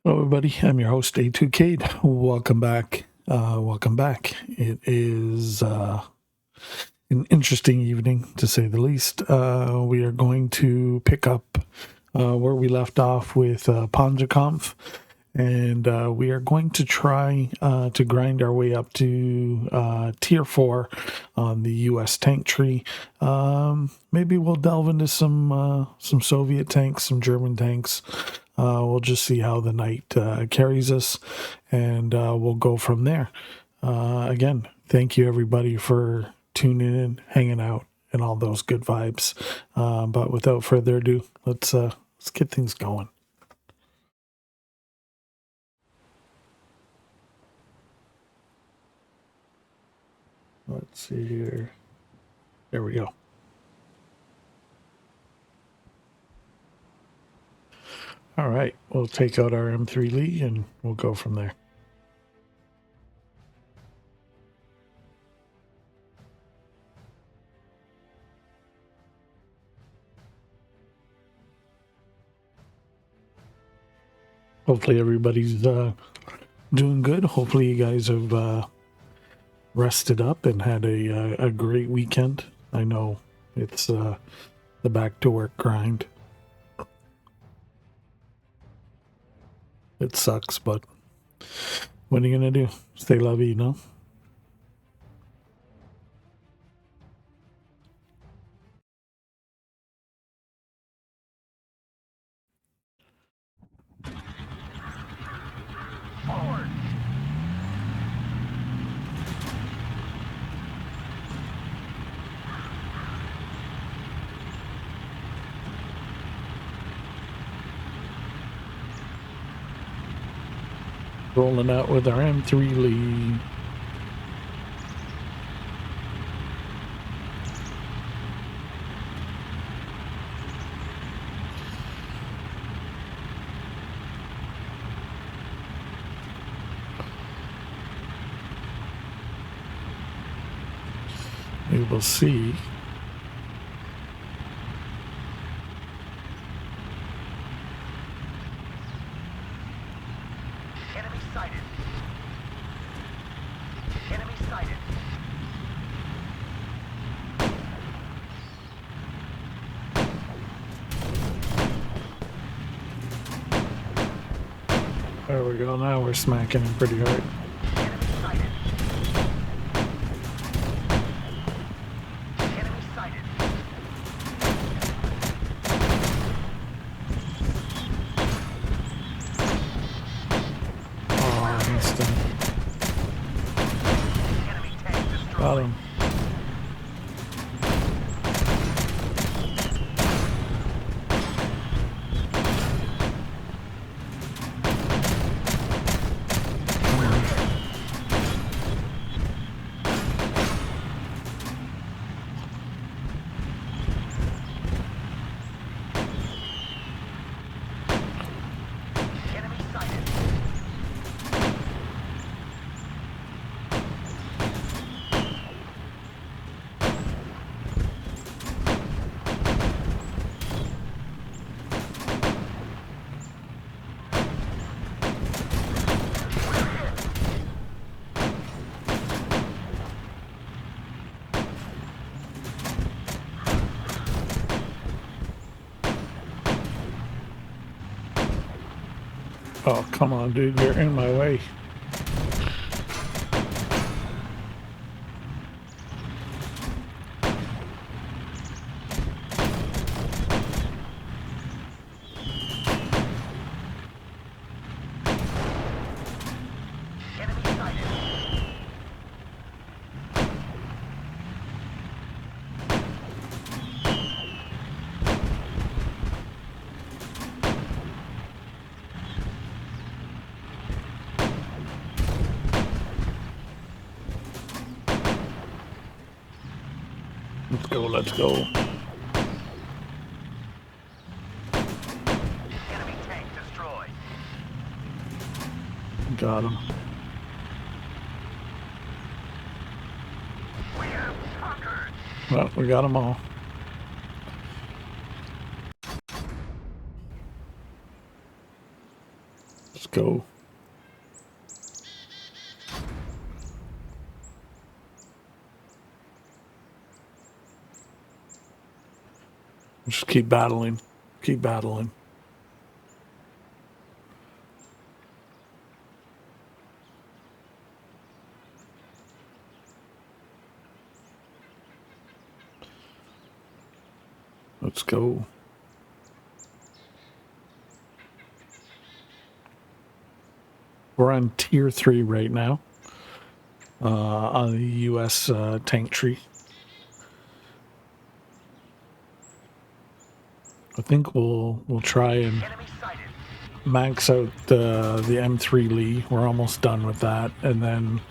Hello, everybody. I'm your host, A2Cade. Welcome back. Welcome back. It is an interesting evening, to say the least. We are going to pick up where we left off with PanzerKampf, and we are going to try to grind our way up to Tier 4 on the U.S. tank tree. Maybe we'll delve into some Soviet tanks, some German tanks. We'll just see how the night carries us, and we'll go from there. Again, thank you everybody for tuning in, hanging out, and all those good vibes. But without further ado, let's get things going. Let's see here. There we go. All right, we'll take out our M3 Lee and we'll go from there. Hopefully everybody's doing good. Hopefully you guys have rested up and had a great weekend. I know it's the back to work grind. It sucks, but what are you gonna do? Stay la vie, no? Forward. Rolling out with our M3 Lee. We will see. Enemy sighted. Enemy sighted. There we go. Now we're smacking him pretty hard. Enemy sighted. Enemy sighted. Oh, I missed him. Enemy tank destroyed. Got him. Enemy sighted. Oh, come on, dude. You're in my way. Enemy sighted. Let's go. Let's go. Enemy tank destroyed. Got him. We have conquered. Well, we got them all. Let's go. Just keep battling. Keep battling. Let's go. We're on tier 3 right now. On the US tank tree. I think we'll try and Enemy sighted. max out the M3 Lee. We're almost done with that, and then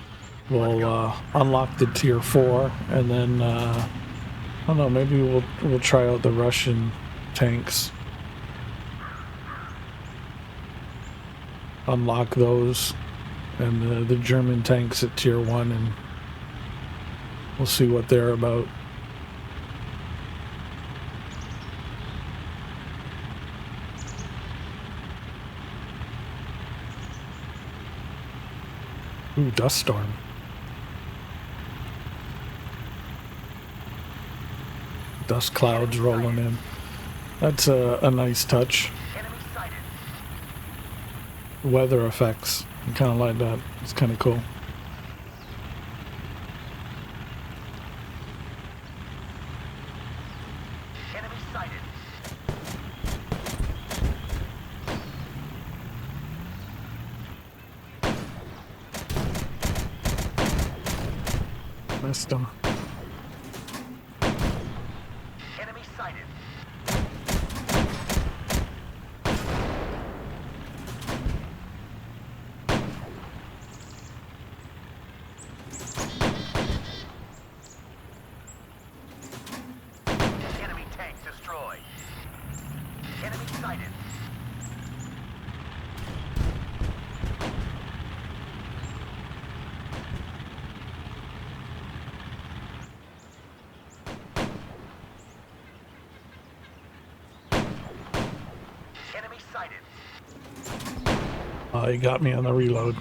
we'll unlock the tier 4, and then I don't know. Maybe we'll try out the Russian tanks. Unlock those, and the German tanks at tier 1, and we'll see what they're about. Ooh, dust storm. Dust clouds rolling in. That's a nice touch. Enemy sighted. Weather effects. I kind of like that. It's kind of cool. Enemy sighted. Missed them. Enemy sighted. Enemy tank destroyed. Enemy sighted. Enemy sighted. He got me on the reload.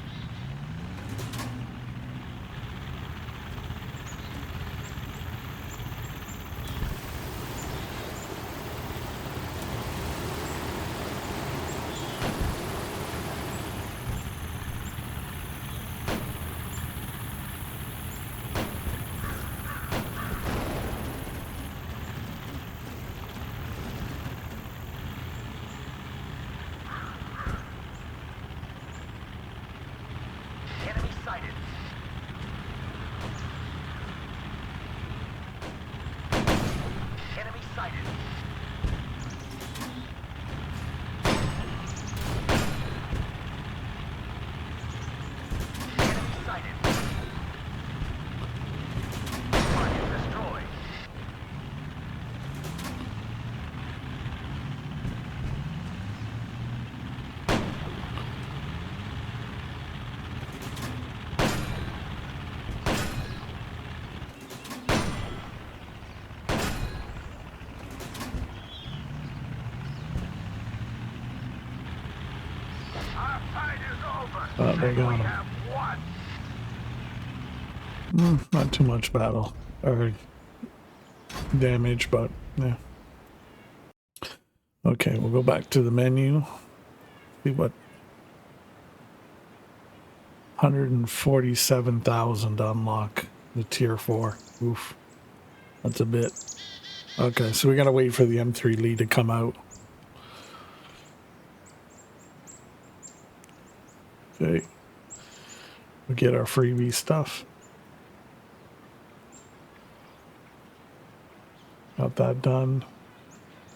Enemy sighted. Enemy sighted. Enemy sighted. Target destroyed. Our fight is over. Oh, they got We him. have won. Not too much battle or damage, but yeah. Okay, we'll go back to the menu. See what 147,000 to unlock the tier 4. Oof. That's a bit. Okay, so we gotta wait for the M3 Lee to come out. Okay. We get our freebie stuff. Got that done.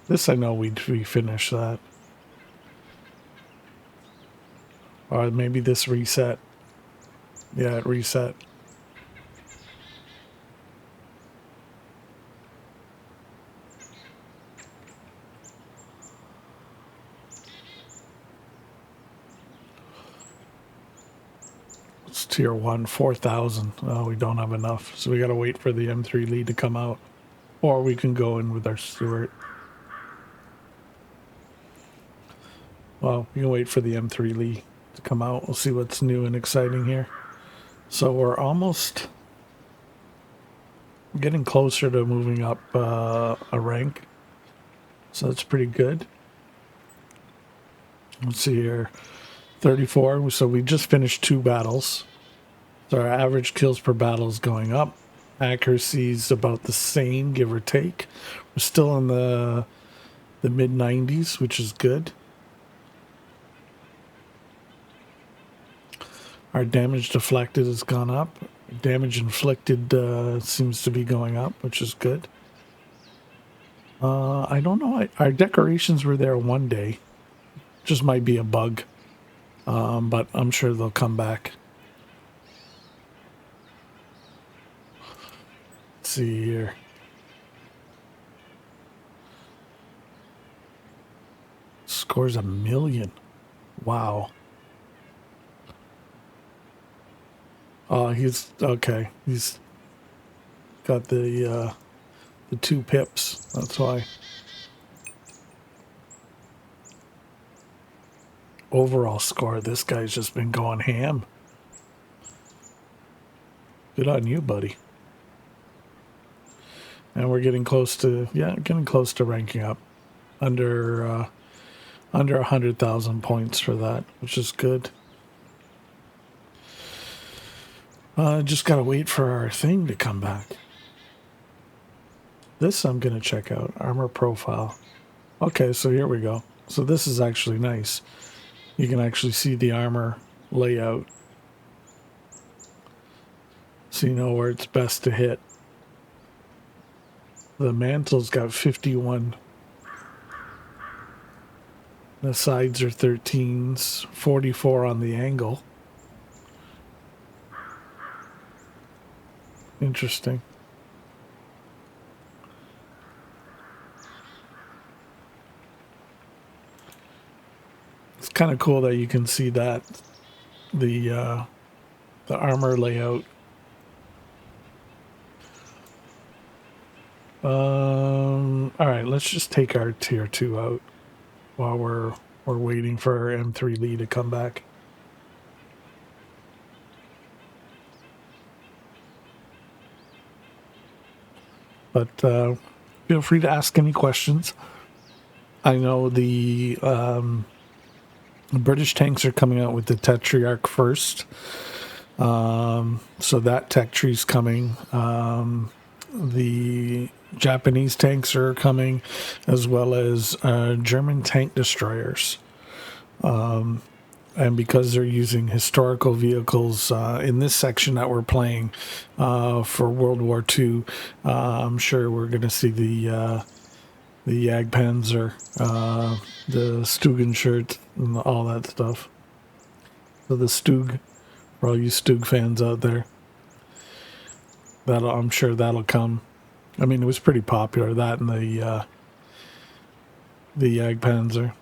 This I know we finished that. Or maybe this reset. Yeah, it reset. It's tier 1, 4,000. Oh, we don't have enough. So we gotta wait for the M3 Lee to come out. Or we can go in with our Stewart. Well, we can wait for the M3 Lee to come out. We'll see what's new and exciting here. So we're almost getting closer to moving up a rank. So that's pretty good. Let's see here. 34. So we just finished 2 battles. So our average kills per battle is going up. Accuracy is about the same, give or take. We're still in the mid 90s, which is good. Our damage deflected has gone up. Damage inflicted seems to be going up, which is good. I don't know. Our decorations were there one day. Just might be a bug. But I'm sure they'll come back. Let's see here. Scores 1 million. Wow. Oh, he's okay. He's got the 2 pips. That's why. Overall score, this guy's just been going ham. Good on you, buddy. And we're getting close to ranking up. Under 100,000 points for that, which is good. Just gotta wait for our thing to come back. This I'm gonna check out. Armor profile. Okay, so here we go. So this is actually nice. You can actually see the armor layout. So you know where it's best to hit. The mantle's got 51. The sides are 13s, 44 on the angle. Interesting. It's kind of cool that you can see that the armor layout. All right, let's just take our tier 2 out while we're waiting for our M3 Lee to come back. But feel free to ask any questions. I know the British tanks are coming out with the Tetrarch first. So that tech tree's coming. The Japanese tanks are coming, as well as German tank destroyers. And because they're using historical vehicles in this section that we're playing for World War II, I'm sure we're going to see the Jagdpanzer, the Stugenshirt, and all that stuff. So the Stug, for all you Stug fans out there, I'm sure that'll come. I mean, it was pretty popular, that and the Jagdpanzer,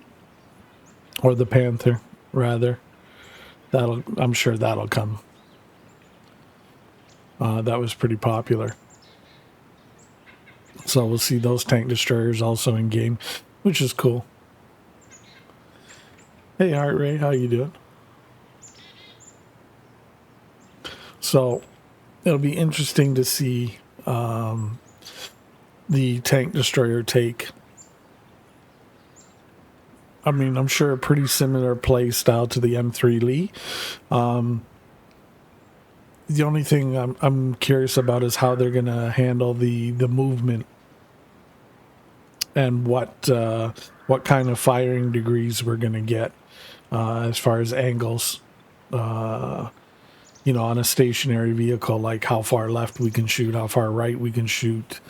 or the Panther, rather. I'm sure that'll come. That was pretty popular. So we'll see those tank destroyers also in game, which is cool. Hey, Heart Ray, how you doing? So it'll be interesting to see the tank destroyer take. I mean, I'm sure a pretty similar play style to the M3 Lee. The only thing I'm curious about is how they're going to handle the movement and what kind of firing degrees we're going to get as far as angles. On a stationary vehicle, like how far left we can shoot, how far right we can shoot,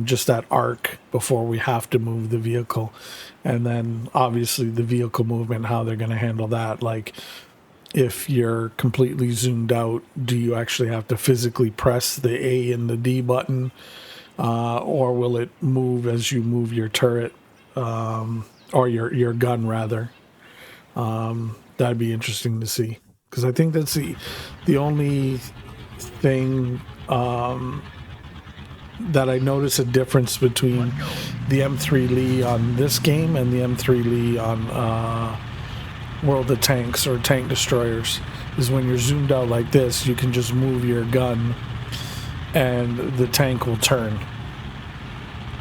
just that arc before we have to move the vehicle. And then obviously the vehicle movement, how they're going to handle that. Like if you're completely zoomed out, do you actually have to physically press the A and the D button? Or will it move as you move your turret, or your gun rather? That'd be interesting to see. Because I think that's the only thing that I notice a difference between the M3 Lee on this game and the M3 Lee on World of Tanks or tank destroyers is when you're zoomed out like this, you can just move your gun and the tank will turn.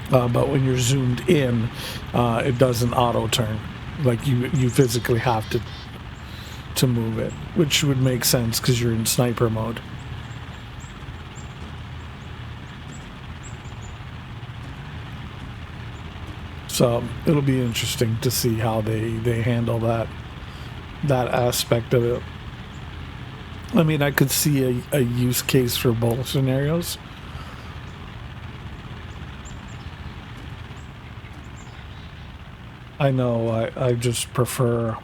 But when you're zoomed in, it doesn't auto turn. Like you physically have to move it, which would make sense because you're in sniper mode. So it'll be interesting to see how they handle that aspect of it. I mean, I could see a use case for both scenarios. I know I just prefer,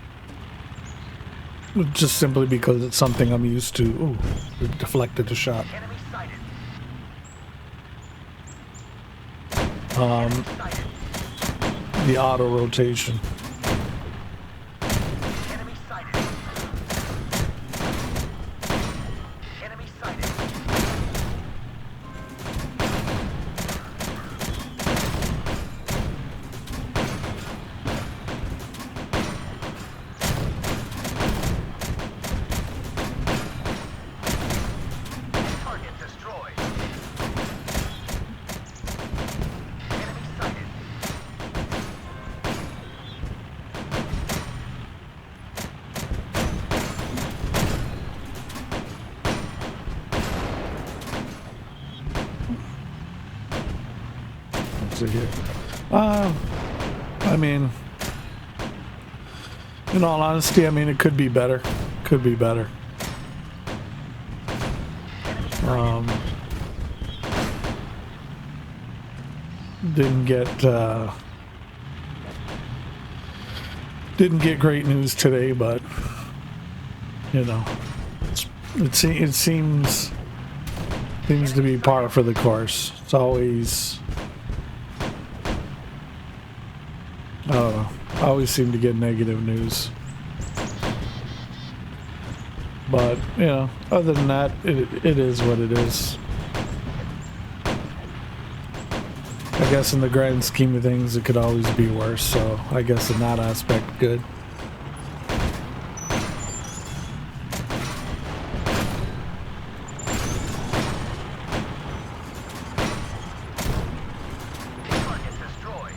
just simply because it's something I'm used to. Ooh, it deflected the shot. Enemy sighted. The auto rotation. Enemy sighted. Enemy sighted. Target destroyed. Enemy sighted. Let's see here. I mean, in all honesty, I mean, it could be better. Could be better. Didn't get great news today, but you know, it seems to be par for the course. It's always, I don't know, I always seem to get negative news. But, you know, other than that, it is what it is. I guess in the grand scheme of things, it could always be worse. So I guess in that aspect, good. Target destroyed.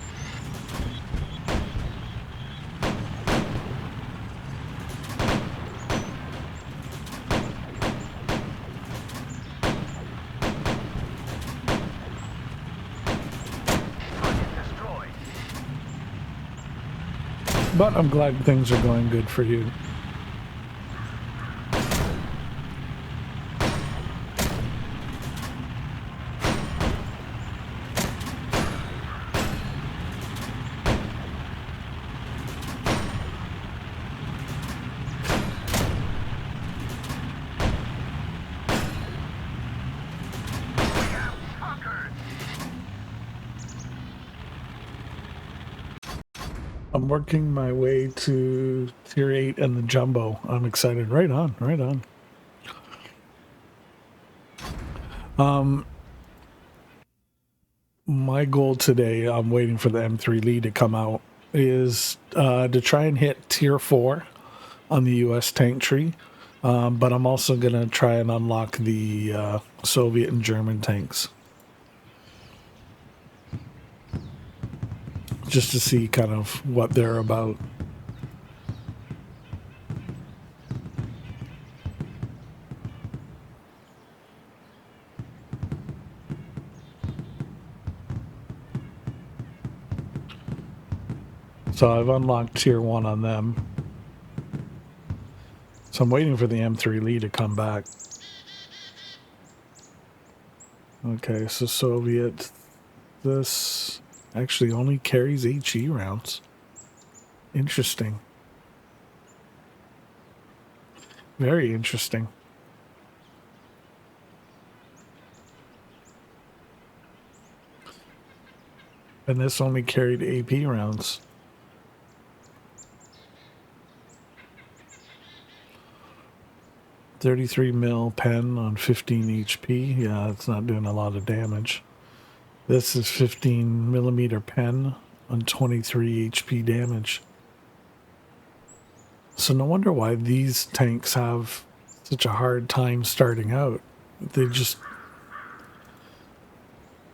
Target destroyed. But I'm glad things are going good for you. Conquered. I'm working my way to tier 8 and the jumbo. I'm excited. Right on, right on. My goal today, I'm waiting for the M3 Lee to come out, is to try and hit tier 4 on the US tank tree. But I'm also going to try and unlock the Soviet and German tanks. Just to see kind of what they're about. So I've unlocked tier 1 on them. So I'm waiting for the M3 Lee to come back. Okay, so Soviet, this actually only carries HE rounds. Interesting. Very interesting. And this only carried AP rounds. .33 mil pen on 15 HP. Yeah, it's not doing a lot of damage. This is 15 millimeter pen on 23 HP damage. So no wonder why these tanks have such a hard time starting out. They just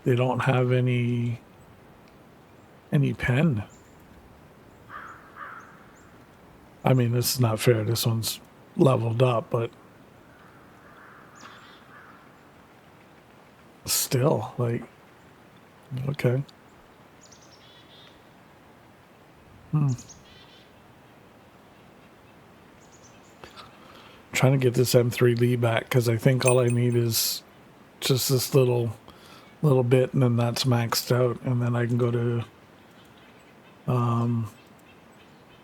they don't have any pen. I mean, this is not fair. This one's leveled up, but still, like, okay. Trying to get this M3 Lee back because I think all I need is just this little bit, and then that's maxed out, and then I can go to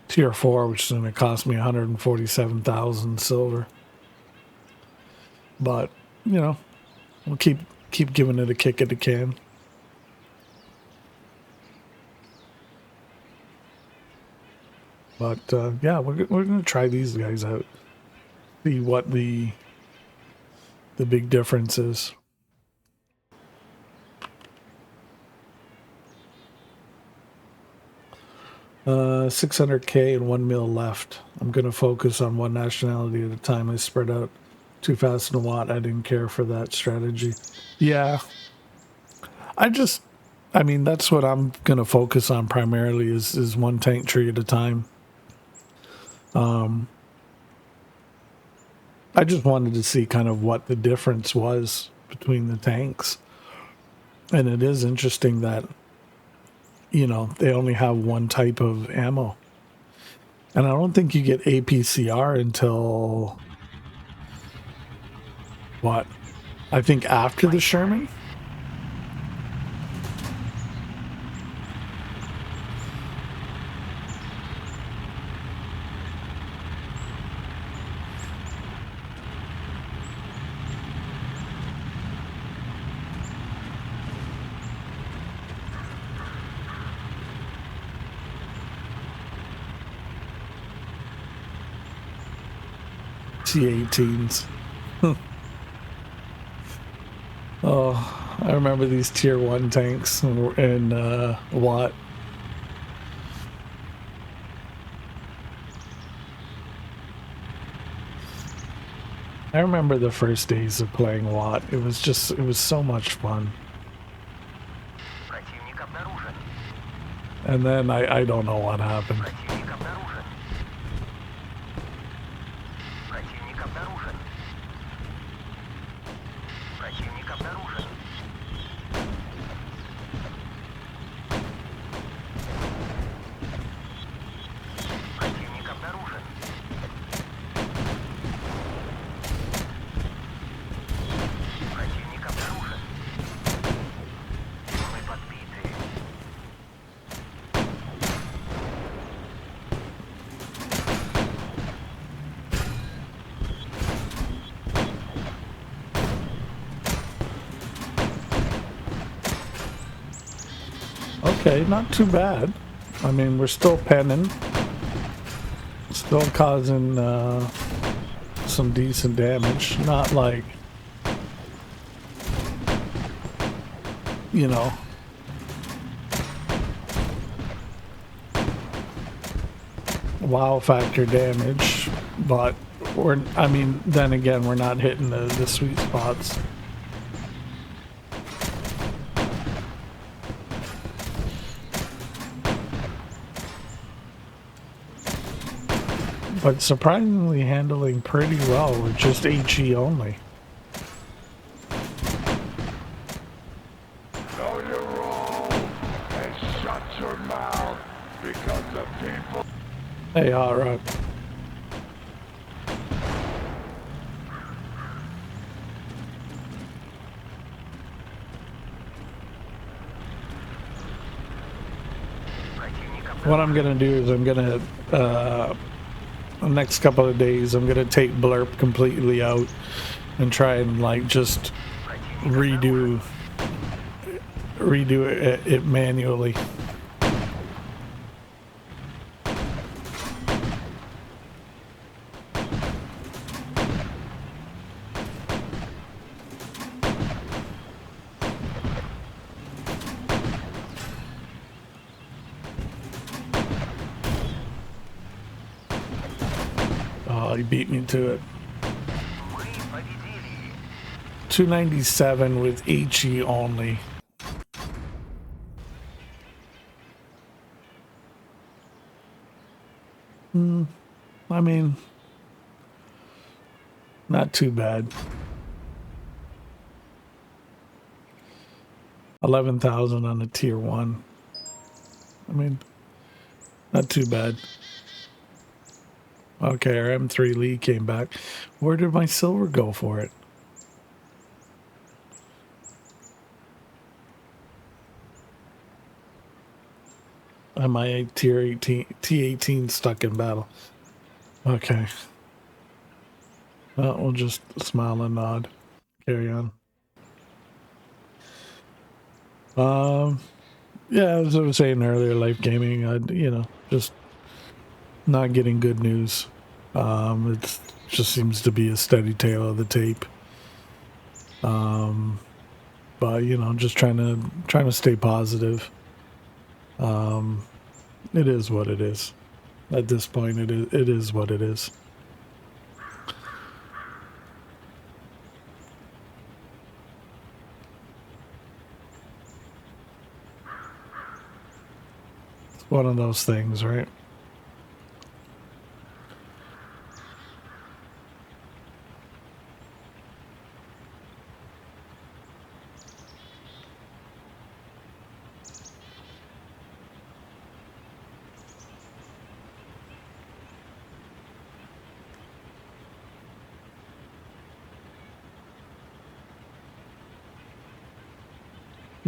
tier 4, which is going to cost me 147,000 silver. But you know, we'll keep giving it a kick at the can. But yeah, we're going to try these guys out, see what the big difference is. 600k and 1 mil left. I'm going to focus on one nationality at a time. I spread out too fast and a lot. I didn't care for that strategy. Yeah. I mean, that's what I'm going to focus on primarily is one tank tree at a time. I just wanted to see kind of what the difference was between the tanks. And it is interesting that, you know, they only have one type of ammo. And I don't think you get APCR until, what? I think after the Sherman? C-18s. Oh, I remember these tier 1 tanks and Watt. I remember the first days of playing Watt. It was so much fun. Противник обнаружен. And then I don't know what happened. Противник обнаружен. Противник обнаружен. Противник обнаружен. Противник обнаружен. Противник обнаружен. Мы подбиты. Okay, not too bad. I mean, we're still penning. Still causing some decent damage. Not like, you know, wow factor damage, but I mean, then again, we're not hitting the sweet spots. But surprisingly handling pretty well with just HE only. Know your role and shut your mouth because the people. Hey, alright. Противник обнаружен. What I'm gonna do is I'm gonna the next couple of days I'm gonna take Blurp completely out and try and like just redo it manually. he beat me to it. Мы победили. 297 with HE only. I mean, not too bad. 11,000 on a tier 1. I mean, not too bad. Okay, our M3 Lee came back. Where did my silver go for it? Am I tier 18, T18 stuck in battle? Okay. Well, we'll just smile and nod. Carry on. Yeah, as I was saying earlier, Life Gaming, just not getting good news. It just seems to be a steady tail of the tape. But just trying to stay positive. It is what it is. At this point, it is what it is. It's one of those things, right?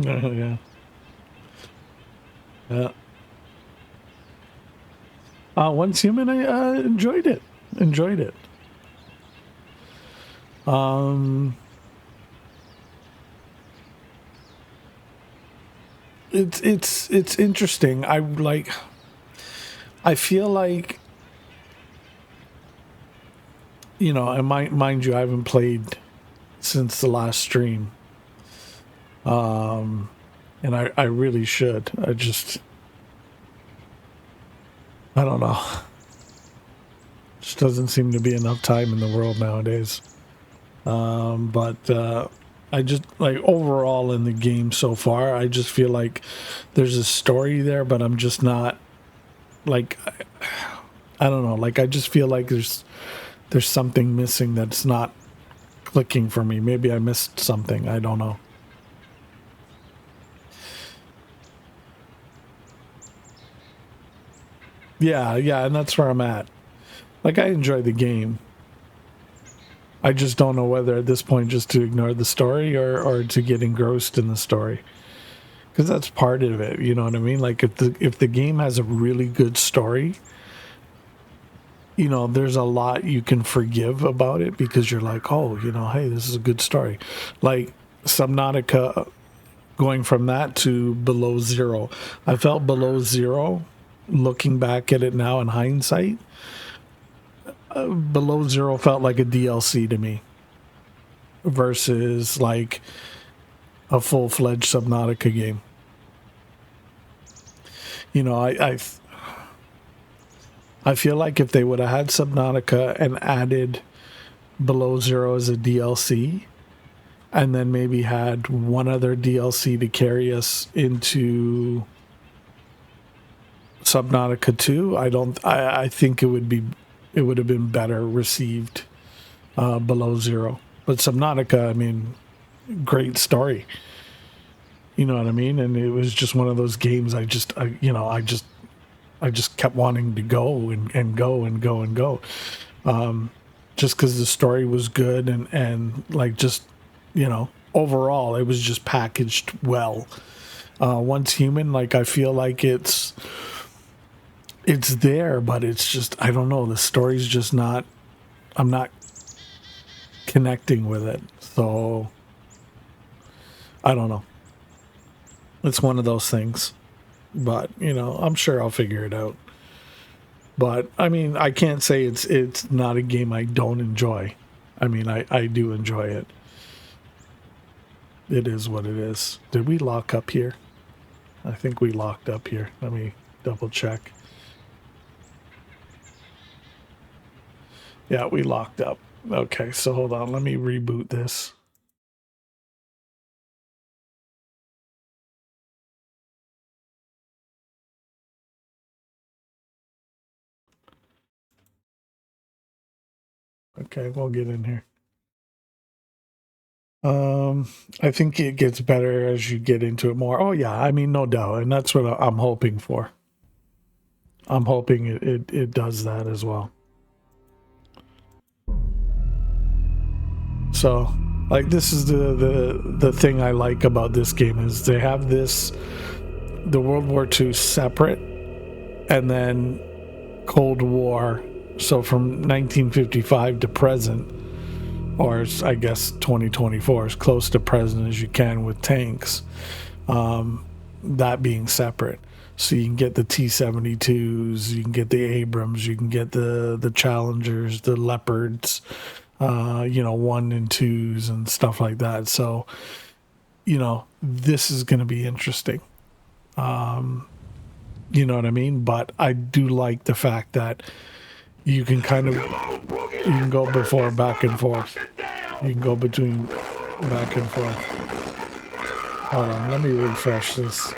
Yeah. Yeah. Once Human, I enjoyed it. Enjoyed it. It's interesting. I feel like, and mind you, I haven't played since the last stream. And I really should. I don't know. Just doesn't seem to be enough time in the world nowadays. But I just, like, overall in the game so far, I just feel like there's a story there, but I'm just not, like, I don't know. Like, I just feel like there's something missing that's not clicking for me. Maybe I missed something. I don't know. Yeah, and that's where I'm at. Like, I enjoy the game. I just don't know whether at this point just to ignore the story or to get engrossed in the story. Because that's part of it, you know what I mean? Like, if the game has a really good story, there's a lot you can forgive about it because you're like, oh, hey, this is a good story. Like, Subnautica, going from that to Below Zero. I felt Below Zero, looking back at it now in hindsight, Below Zero felt like a DLC to me versus like a full-fledged Subnautica game. I feel like if they would have had Subnautica and added Below Zero as a DLC, and then maybe had one other DLC to carry us into Subnautica 2, I think it would have been better received Below Zero. But Subnautica, I mean, great story. You know what I mean? And it was just one of those games I just kept wanting to go and go and go and go. Just because the story was good and like just, overall it was just packaged well. Once Human, like, I feel like it's there, but it's just, I don't know, the story's just not, I'm not connecting with it. So I don't know. It's one of those things, but I'm sure I'll figure it out. But I mean, I can't say it's not a game I don't enjoy. I mean, I do enjoy it. It is what it is. Did we lock up here? I think we locked up here. Let me double check. Yeah, we locked up. Okay, so hold on. Let me reboot this. Okay, we'll get in here. I think it gets better as you get into it more. Oh yeah, I mean, no doubt, and that's what I'm hoping for. I'm hoping it does that as well. So, like, this is the thing I like about this game is they have the World War II separate, and then Cold War. So from 1955 to present, or I guess 2024, as close to present as you can with tanks, that being separate. So you can get the T-72s, you can get the Abrams, you can get the Challengers, the Leopards, 1 and 2s and stuff like that. So, this is going to be interesting. You know what I mean? But I do like the fact that you can you can go before back and forth. You can go between back and forth. Hold on, let me refresh this.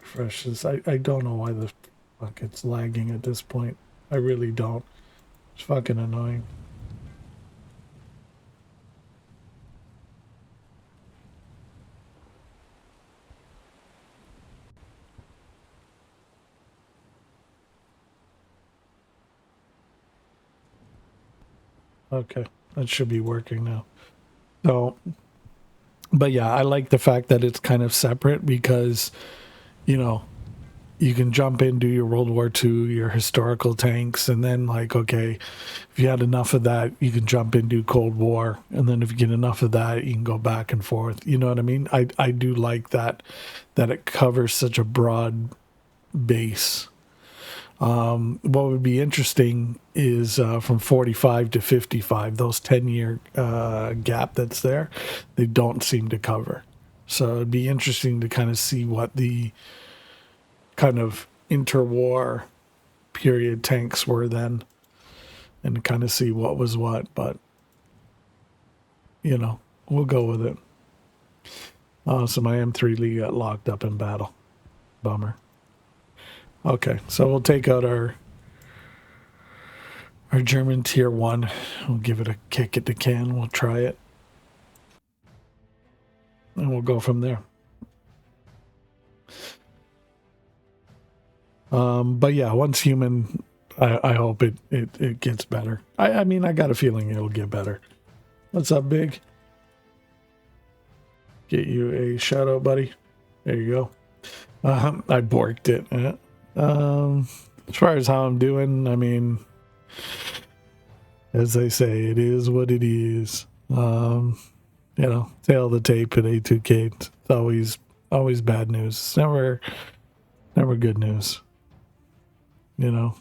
Refresh this. I don't know why the fuck it's lagging at this point. I really don't. It's fucking annoying. Okay, that should be working now. So, but yeah, I like the fact that it's kind of separate because, you can jump in, do your World War II, your historical tanks, and then okay, if you had enough of that, you can jump into Cold War, and then if you get enough of that, you can go back and forth. You know what I mean? I do like that it covers such a broad base. What would be interesting is from 45 to 55, those 10-year gap that's there, they don't seem to cover. So it'd be interesting to kind of see what the kind of interwar period tanks were then and kind of see what was what. But, we'll go with it. So my M3 got locked up in battle. Bummer. Okay, so we'll take out our German tier 1. We'll give it a kick at the can. We'll try it. And we'll go from there. But yeah, once human, I hope it gets better. I mean, I got a feeling it'll get better. What's up, Big? Get you a shout out, buddy. There you go. I borked it. As far as how I'm doing, I mean, as they say, it is what it is. Tail the tape at A2K. It's always bad news. It's never good news. I don't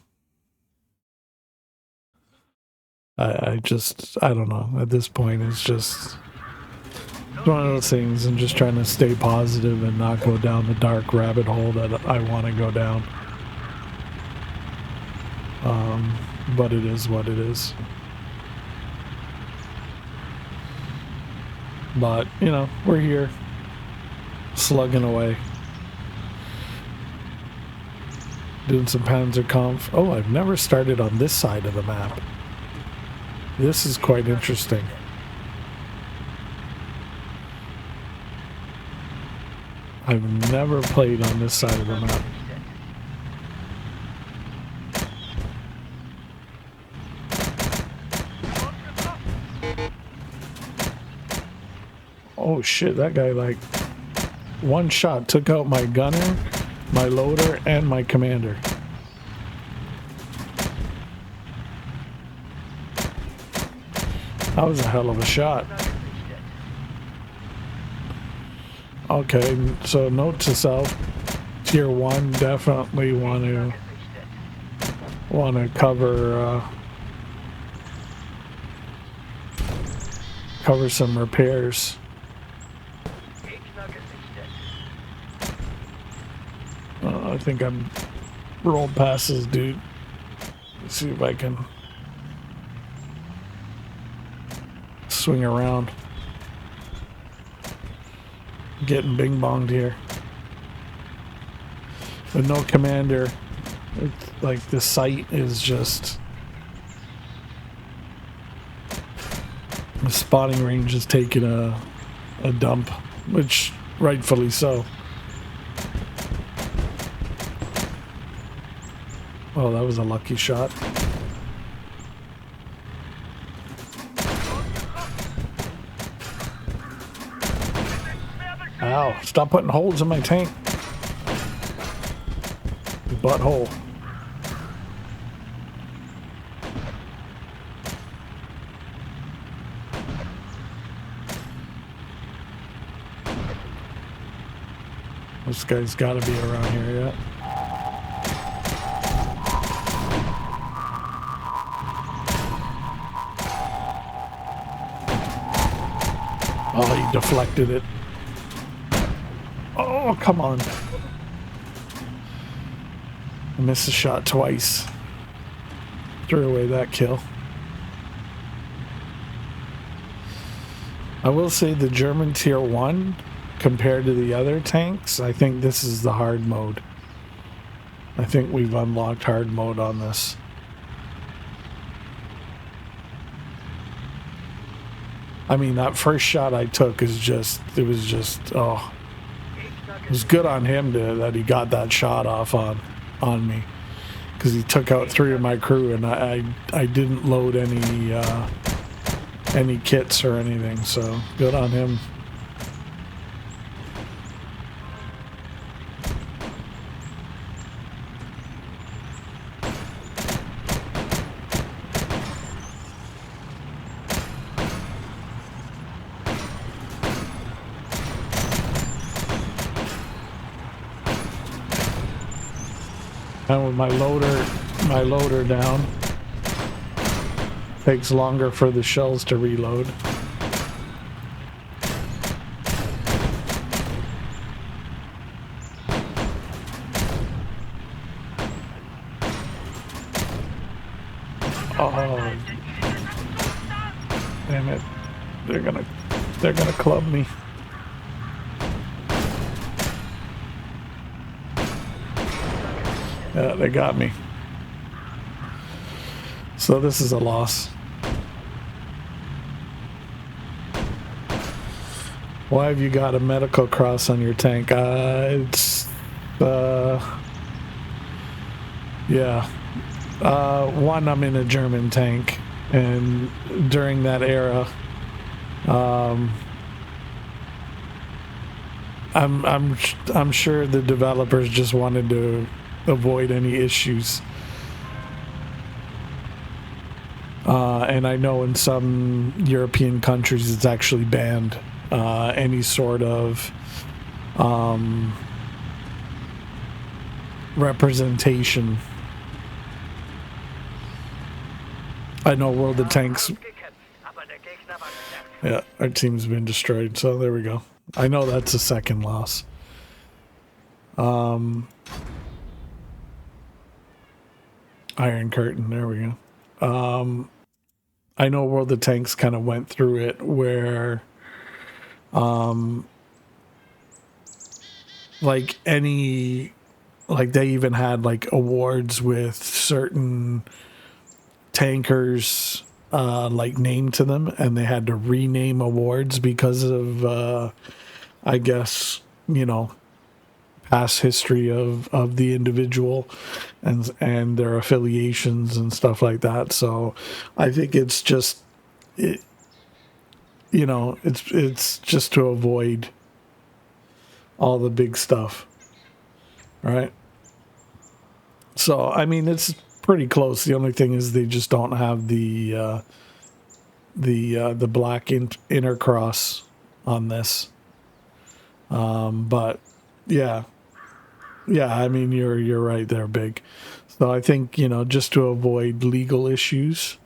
know. At this point, it's just one of those things. I'm just trying to stay positive and not go down the dark rabbit hole that I want to go down. But it is what it is. But, we're here, slugging away. Doing some Panzerkampf. Oh, I've never started on this side of the map. This is quite interesting. I've never played on this side of the map. Oh shit, that guy one shot took out my gunner, my loader, and my commander. That was a hell of a shot. Okay, so note to self, tier 1, definitely want to cover some repairs. I think I'm rolled past this dude. Let's see if I can swing around. Getting bing bonged here. With no commander, it's like the site is just... The spotting range is taking a dump, which rightfully so. Oh, that was a lucky shot. Ow, stop putting holes in my tank. Butthole. This guy's got to be around here yet. Oh, he deflected it. Oh, come on. I missed the shot twice. Threw away that kill. I will say the German tier 1 compared to the other tanks, I think this is the hard mode. I think we've unlocked hard mode on this. I mean, that first shot I took is just, it was just, oh. It was good on him that he got that shot off on me. Because he took out 3 of my crew and I didn't load any kits or anything, so good on him. And with my loader down, takes longer for the shells to reload. Oh, damn it! They're gonna club me. Yeah, they got me. So this is a loss. Why have you got a medical cross on your tank? Yeah. One, I'm in a German tank, and during that era, I'm sure the developers just wanted to avoid any issues. And I know in some European countries it's actually banned, any sort of representation. I know World of Tanks. Yeah, our team's been destroyed, so there we go. I know that's a second loss. Iron Curtain, there we go. I know World of Tanks kind of went through it where like they even had like awards with certain tankers like named to them, and they had to rename awards because of I guess, you know, past history of the individual and their affiliations and stuff like that. So I think it's just it's just to avoid all the big stuff, right? So I mean, it's pretty close. The only thing is they just don't have the black inner cross on this. But yeah, I mean, you're right there, Big. So I think, just to avoid legal issues.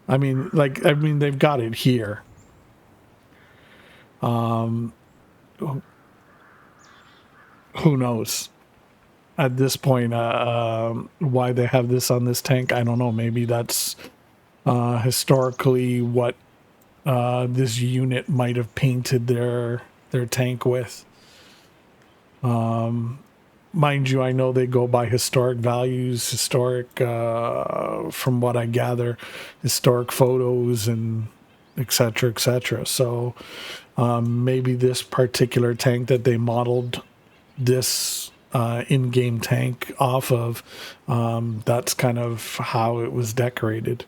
I mean, they've got it here. Who knows? at this point, why they have this on this tank, I don't know. Maybe that's historically what this unit might have painted their tank with. Mind you, I know they go by historic values, from what I gather, historic photos and et cetera, et cetera. So maybe this particular tank that they modeled this in-game tank off of, that's kind of how it was decorated.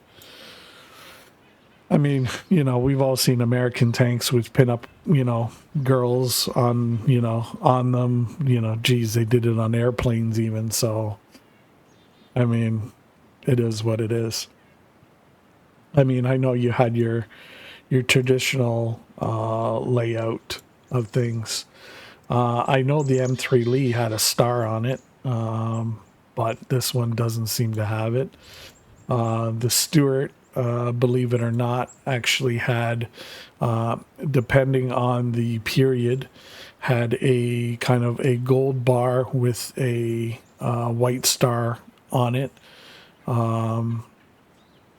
I mean, you know, we've all seen American tanks with pin-up, you know, girls on, you know, on them. You know, geez, they did it on airplanes even. So, I mean, it is what it is. I mean, I know you had your traditional layout of things. I know the M3 Lee had a star on it, but this one doesn't seem to have it. The Stuart, believe it or not, actually had, depending on the period, had a kind of a gold bar with a white star on it, and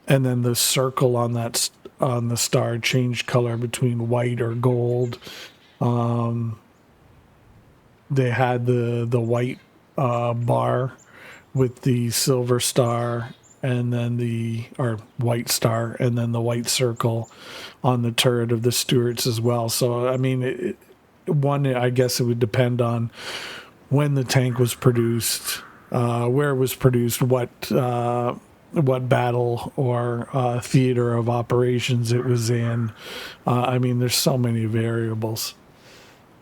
then the circle on that on the star changed color between white or gold. They had the white bar with the silver star, and then or white star, and then the white circle on the turret of the Stuarts as well. So, I mean, I guess it would depend on when the tank was produced, where it was produced, what battle or theater of operations it was in. I mean, there's so many variables.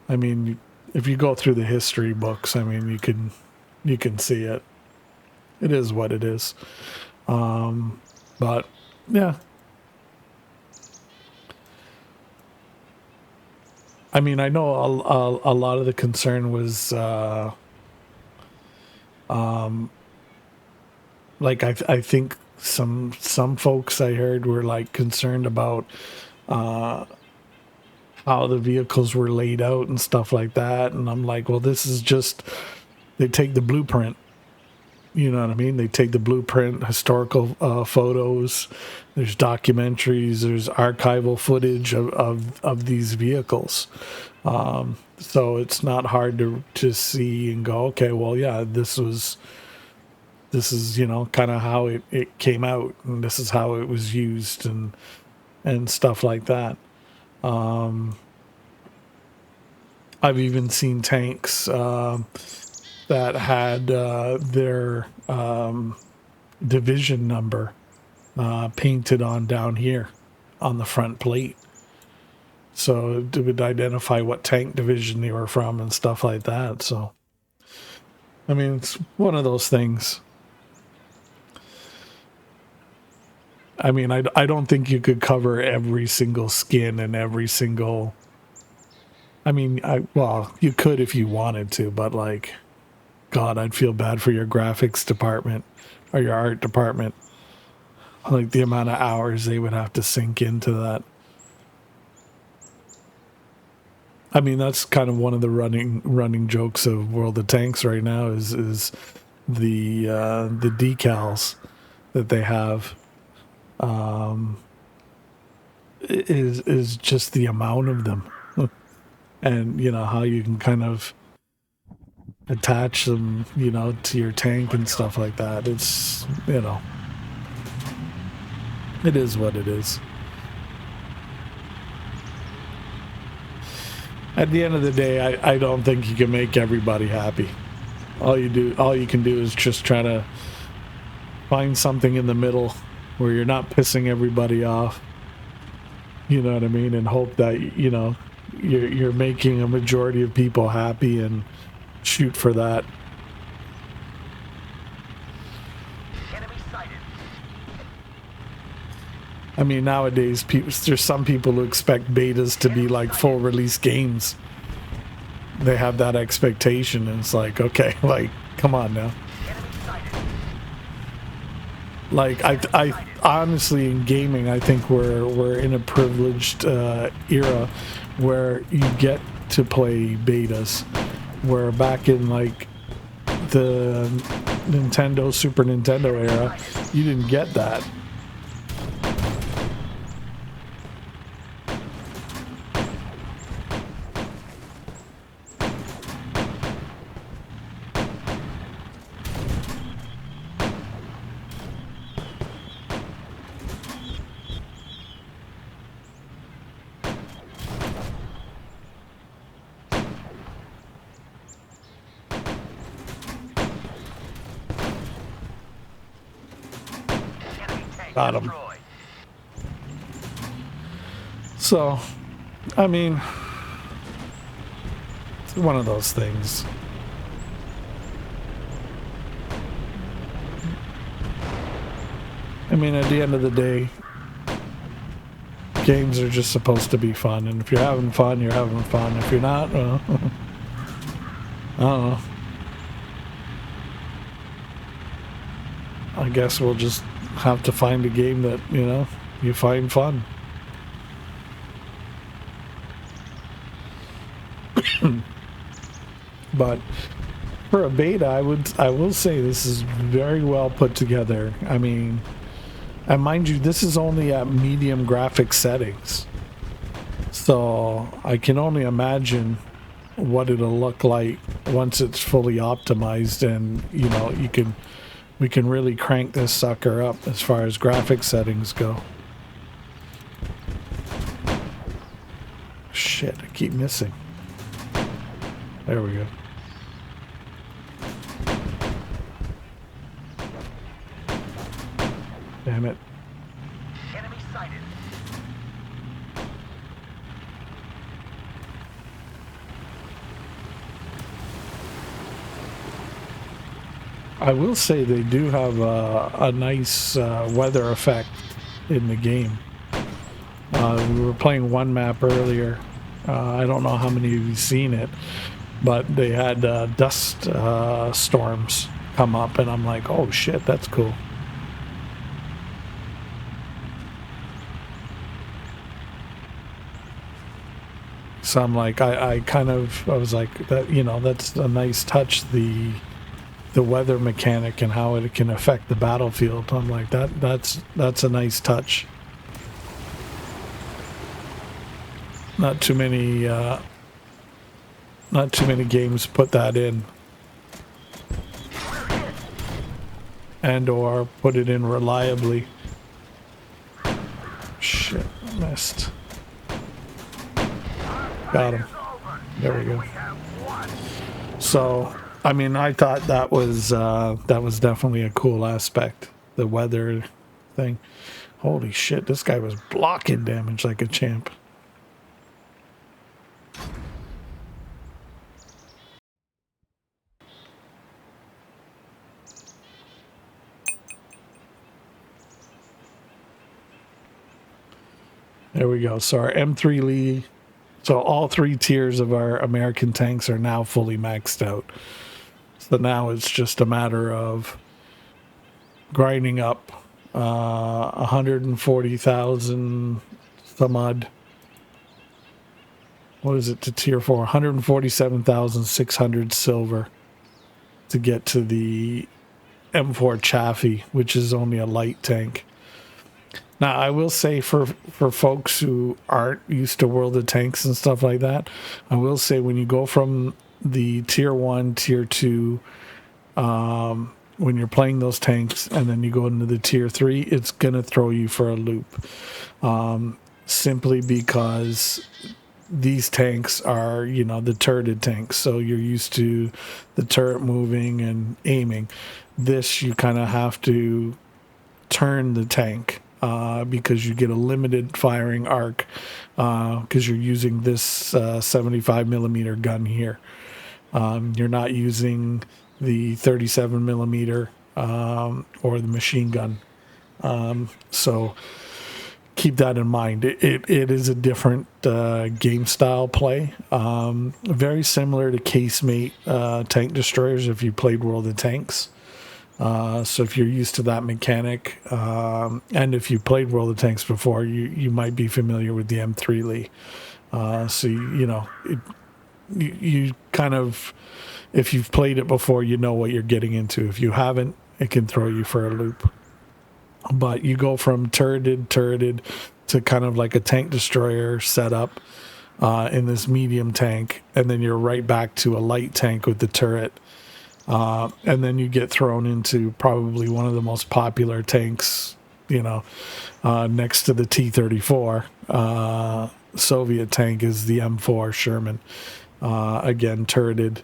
I mean, if you go through the history books, I mean, you can see it. It is what it is. But yeah, I mean, I know a lot of the concern was, like I think some folks I heard were like concerned about, how the vehicles were laid out and stuff like that. And I'm like, well, this is just, they take the blueprint. You know what I mean? They take the blueprint, historical photos, there's documentaries, there's archival footage of these vehicles. So it's not hard to see and go, okay, well, yeah, this is, you know, kind of how it came out, and this is how it was used and stuff like that. I've even seen tanks that had their division number painted on down here on the front plate. So it would identify what tank division they were from and stuff like that. So, I mean, it's one of those things. I mean, I don't think you could cover every single skin and every single... I mean, well, you could if you wanted to, but like... God, I'd feel bad for your graphics department or your art department. Like the amount of hours they would have to sink into that. I mean, that's kind of one of the running jokes of World of Tanks right now is the decals that they have. Is just the amount of them, and you know how you can kind of attach them, you know, to your tank and stuff like that. It's, you know, it is what it is. At the end of the day, I don't think you can make everybody happy. All you can do is just try to find something in the middle where you're not pissing everybody off. You know what I mean? And hope that, you know, you're making a majority of people happy and shoot for that. Enemy sighted. I mean, nowadays, there's some people who expect betas to be like full release games. They have that expectation, and it's like, okay, like, come on now. Enemy sighted. Like, I honestly, in gaming, I think we're in a privileged era where you get to play betas. Where back in like the Nintendo, Super Nintendo era, you didn't get that. Enemy tank Got 'em. destroyed. So, I mean, it's one of those things. I mean, at the end of the day, games are just supposed to be fun, and if you're having fun, you're having fun. If you're not, well, I don't know. I guess we'll just have to find a game that, you know, you find fun. But for a beta, I will say this is very well put together. I mean, and mind you, this is only at medium graphic settings, so I can only imagine what it'll look like once it's fully optimized, and you know, we can really crank this sucker up as far as graphic settings go. Shit, I keep missing. There we go. Damn it. Enemy sighted. I will say they do have a nice weather effect in the game. We were playing one map earlier. I don't know how many of you seen it, but they had dust storms come up, and I'm like, oh shit, that's cool. So I'm like, I was like, that, you know, that's a nice touch, the weather mechanic and how it can affect the battlefield. I'm like, that's a nice touch. Not too many games put that in, and or put it in reliably. Shit, missed. Got him. There we go. So, I mean, I thought that was definitely a cool aspect, the weather thing. Holy shit, this guy was blocking damage like a champ. There we go. So our M3 Lee, so all three tiers of our American tanks are now fully maxed out. So now it's just a matter of grinding up 140,000 some odd. What is it to tier 4? 147,600 silver to get to the M4 Chaffee, which is only a light tank. Now, I will say for folks who aren't used to World of Tanks and stuff like that, I will say when you go from the tier 1, tier 2, when you're playing those tanks, and then you go into the tier 3, it's going to throw you for a loop. Simply because these tanks are, you know, the turreted tanks. So you're used to the turret moving and aiming. This, you kind of have to turn the tank. Because you get a limited firing arc because you're using this 75 millimeter gun here. You're not using the 37 millimeter or the machine gun. So keep that in mind. It is a different game style play. Very similar to Casemate tank destroyers if you played World of Tanks. So if you're used to that mechanic, and if you played World of Tanks before, you might be familiar with the M3 Lee. So, you know, you kind of, if you've played it before, you know what you're getting into. If you haven't, it can throw you for a loop. But you go from turreted to kind of like a tank destroyer setup in this medium tank, and then you're right back to a light tank with the turret. And then you get thrown into probably one of the most popular tanks, next to the T-34 Soviet tank is the M4 Sherman. Again, turreted.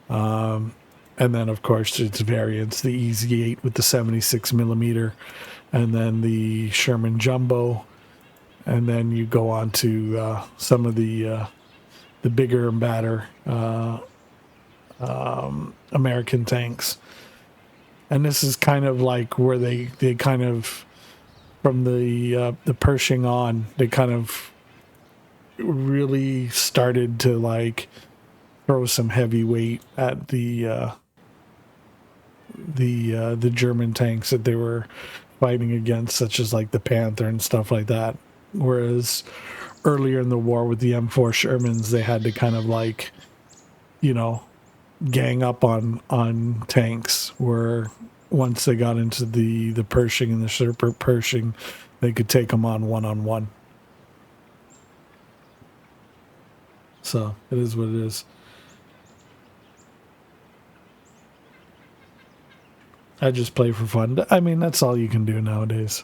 And then, of course, its variants, the EZ-8 with the 76 millimeter, and then the Sherman Jumbo. And then you go on to some of the bigger and badder American tanks. And this is kind of like where they kind of, from the Pershing on, they kind of really started to like throw some heavy weight at the German tanks that they were fighting against, such as like the Panther and stuff like that. Whereas earlier in the war with the M4 Shermans, they had to kind of like, gang up on tanks, where once they got into the Pershing and the Super Pershing, they could take them on one. So it is what it is. I just play for fun. I mean, that's all you can do nowadays.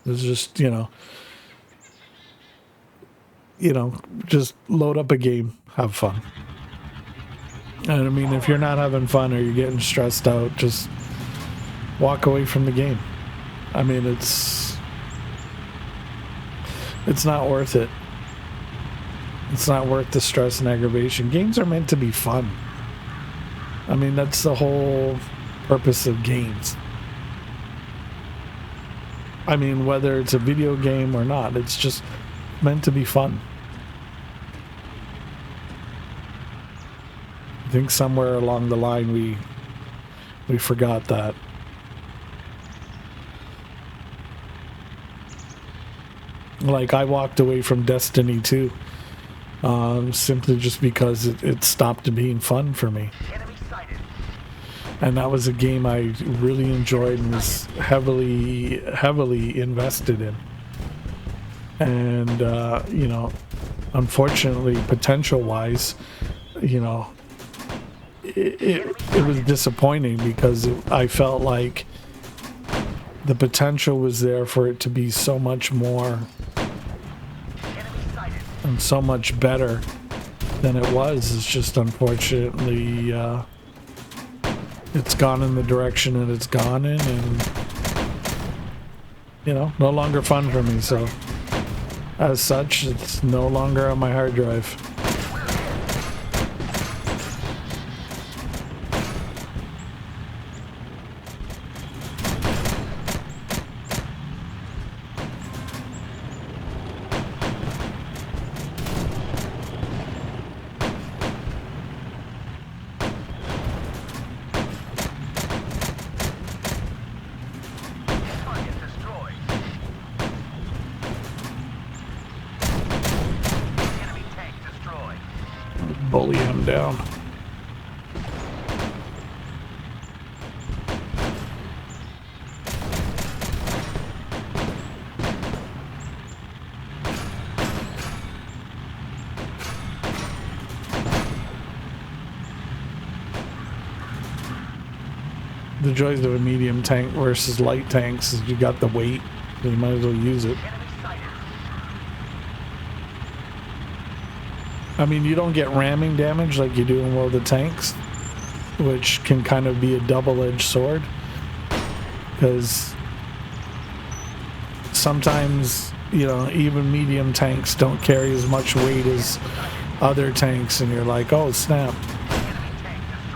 It's just, just load up a game, have fun. And I mean, if you're not having fun or you're getting stressed out, just walk away from the game. I mean, it's not worth it. It's not worth the stress and aggravation. Games are meant to be fun. I mean, that's the whole purpose of games. I mean, whether it's a video game or not, it's just meant to be fun. I think somewhere along the line we forgot that. Like, I walked away from Destiny 2 simply just because it stopped being fun for me. Enemy sighted. And that was a game I really enjoyed and was heavily invested in. And, unfortunately, potential-wise, it was disappointing because I felt like the potential was there for it to be so much more and so much better than it was. It's just unfortunately it's gone in the direction that it's gone in, and no longer fun for me. So as such, it's no longer on my hard drive. Target destroyed. Enemy tank destroyed. Bully him down. The joys of a medium tank versus light tanks is you got the weight, so you might as well use it. Enemy sighted. I mean, you don't get ramming damage like you do in World of Tanks, which can kind of be a double-edged sword, because sometimes, even medium tanks don't carry as much weight as other tanks, and you're like, oh snap,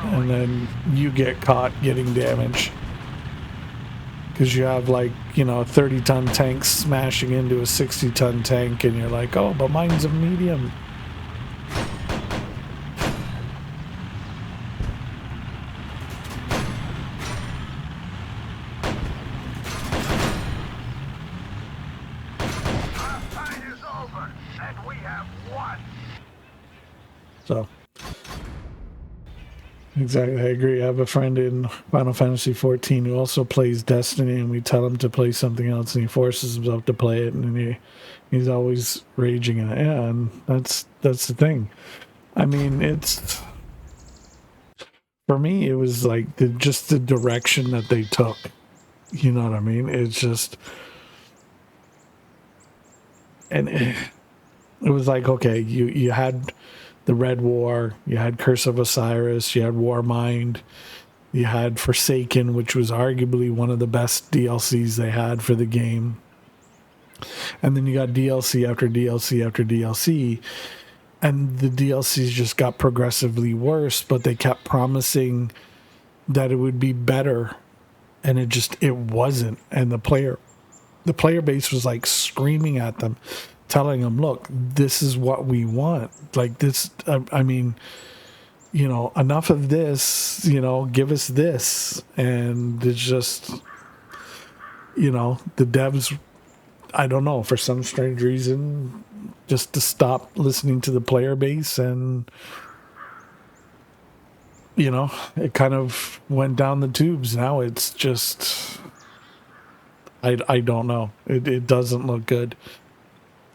and then you get caught getting damage because you have like 30-ton tanks smashing into a 60-ton tank, and you're like, oh, but mine's a medium. Our fight is over, and we have won. So exactly. I agree. I have a friend in Final Fantasy 14 who also plays Destiny, and we tell him to play something else, and he forces himself to play it, and he's always raging at it. Yeah, and that's the thing. I mean, it's for me. It was like just the direction that they took. You know what I mean? It's just, and it was like, okay, you had the Red War, you had Curse of Osiris, you had Warmind, you had Forsaken, which was arguably one of the best DLCs they had for the game. And then you got DLC after DLC after DLC, and the DLCs just got progressively worse, but they kept promising that it would be better, and it wasn't. And the player base was like screaming at them, telling them, look, this is what we want. Like this, I mean, you know, enough of this, you know, give us this. And it's just, you know, the devs, I don't know, for some strange reason, just to stop listening to the player base, and, you know, it kind of went down the tubes. Now it's just, I don't know. It doesn't look good.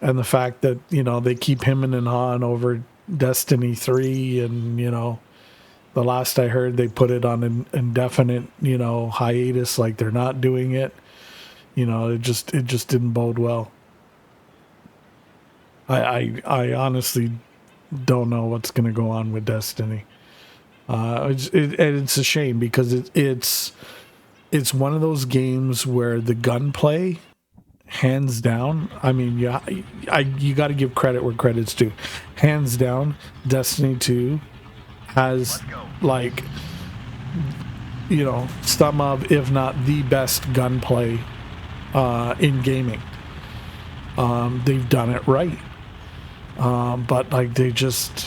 And the fact that, you know, they keep hemming and hawing over Destiny 3, and, you know, the last I heard they put it on an indefinite, you know, hiatus, like they're not doing it. You know, it just didn't bode well. I honestly don't know what's going to go on with Destiny. It's a shame, because it's one of those games where the gunplay, hands down, I mean, yeah, you got to give credit where credit's due. Hands down, Destiny 2 has, like, you know, some of, if not the best gunplay in gaming. They've done it right. But like they just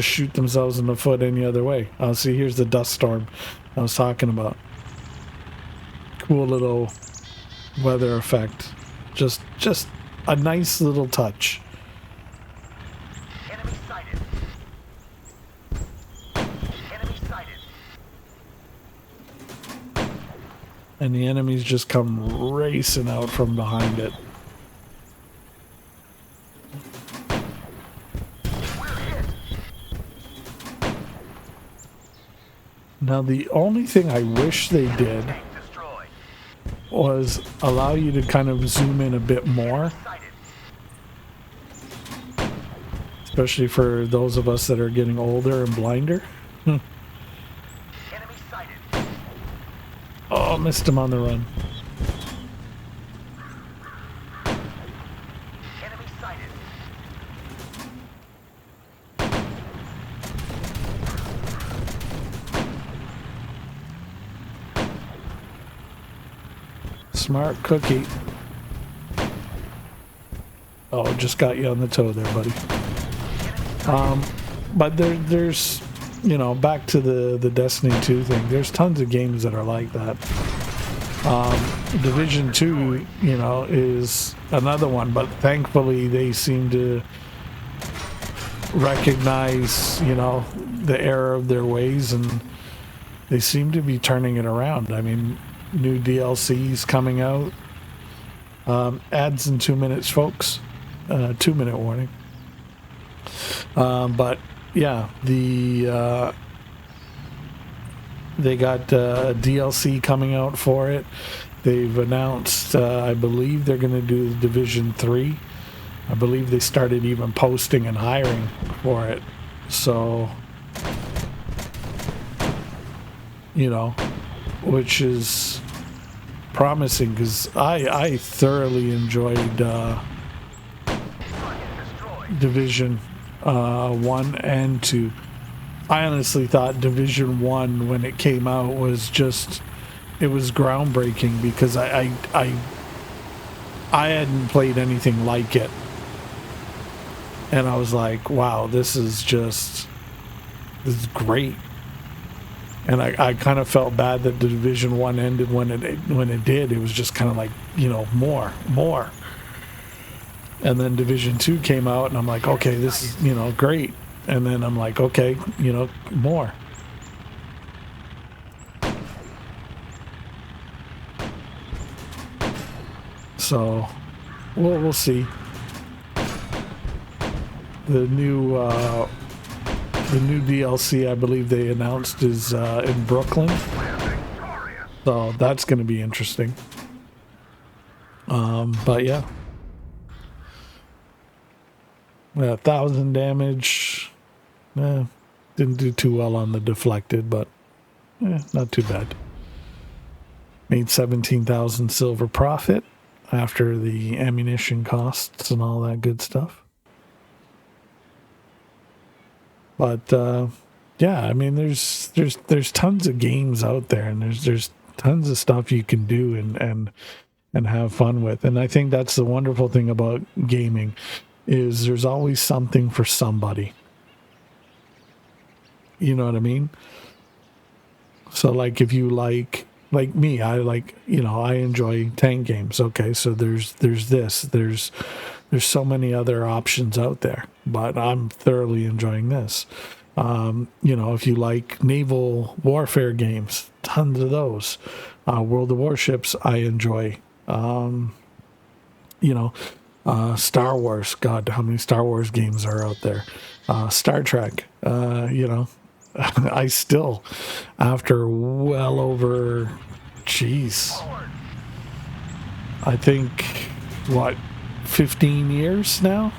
shoot themselves in the foot any other way. See, here's the dust storm I was talking about. Cool little weather effect. Just a nice little touch. Enemy sighted. Enemy sighted. And the enemies just come racing out from behind it. Now, the only thing I wish they did Tank destroyed. was allow you to kind of zoom in a bit more, Sighted. especially for those of us that are getting older and blinder. Enemy sighted. Oh, missed him on the run. Enemy sighted. Smart cookie. Oh, just got you on the toe there, buddy. But there's, you know, back to the Destiny 2 thing. There's tons of games that are like that. Division 2, you know, is another one, but thankfully they seem to recognize, you know, the error of their ways, and they seem to be turning it around. I mean, new DLCs coming out. Ads in 2 minutes, folks. 2-minute warning. But yeah, they got DLC coming out for it. They've announced, I believe they're going to do Division 3. I believe they started even posting and hiring for it. So, you know, which is promising, because I thoroughly enjoyed Division 1 and 2. I honestly thought Division 1, when it came out, was just, it was groundbreaking, because I hadn't played anything like it, and I was like, wow, this is great. And I kind of felt bad that the Division 1 ended when it did. It was just kind of like, you know, more. And then Division 2 came out, and I'm like, okay, this is, you know, great. And then I'm like, okay, you know, more. So we'll see. The new DLC I believe they announced is in Brooklyn. So that's going to be interesting. But yeah. 1,000 damage. Didn't do too well on the deflected, but not too bad. Made 17,000 silver profit after the ammunition costs and all that good stuff. But yeah, I mean, there's tons of games out there, and there's tons of stuff you can do and have fun with. And I think that's the wonderful thing about gaming, is there's always something for somebody. You know what I mean? So like if you like me, I like, you know, I enjoy tank games. Okay, so there's so many other options out there, but I'm thoroughly enjoying this. You know, if you like naval warfare games, tons of those. World of Warships, I enjoy. You know, Star Wars, God, how many Star Wars games are out there? Star Trek, you know, I still, after well over, I think, what, 15 years now?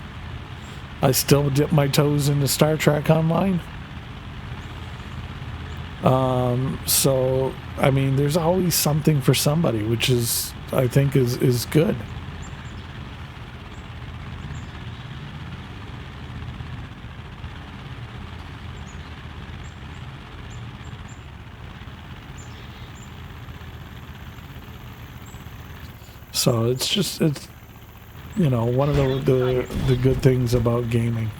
I still dip my toes into Star Trek Online. So, I mean, there's always something for somebody, which is, I think, is good. So it's you know, one of the good things about gaming.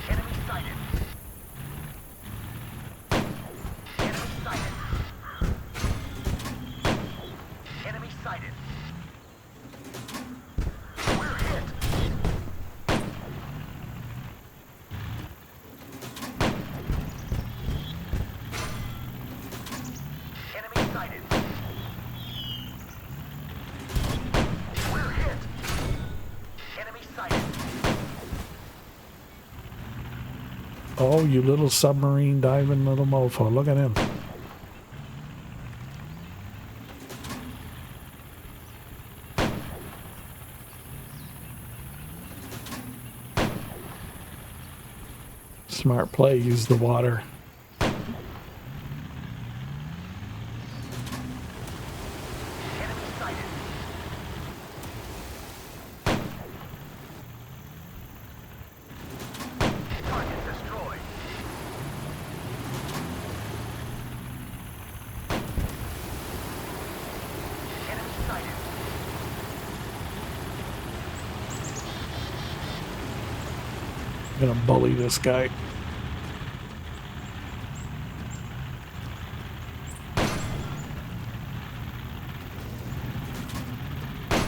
Enemy sighted. Enemy sighted. Enemy sighted. We're hit. Enemy sighted. We're hit. Enemy sighted. Oh, you little submarine diving little mofo. Look at him. Smart play, use the water. Enemy sighted. Target destroyed. Enemy sighted. I'm gonna bully this guy.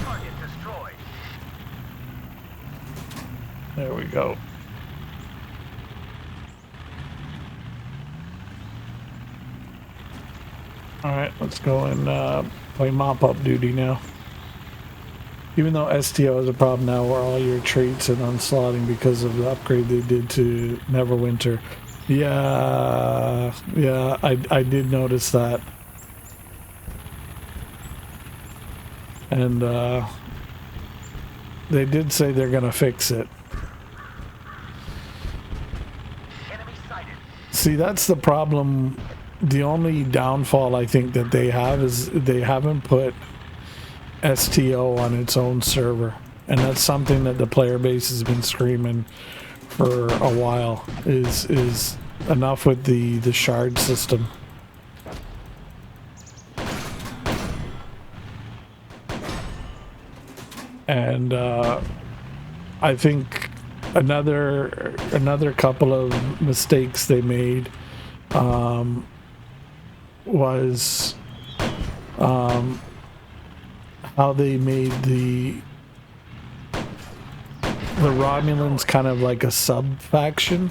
Target destroyed. There we go. Alright, let's go and play mop-up duty now. Even though STO is a problem now where all your traits and onslaughting because of the upgrade they did to Neverwinter. Yeah, I did notice that. And they did say they're gonna fix it. Enemy sighted. See, that's the problem. The only downfall I think that they have is they haven't put STO on its own server, and that's something that the player base has been screaming for a while. Is enough with the shard system. And I think another couple of mistakes they made was how they made the Romulans kind of like a sub faction.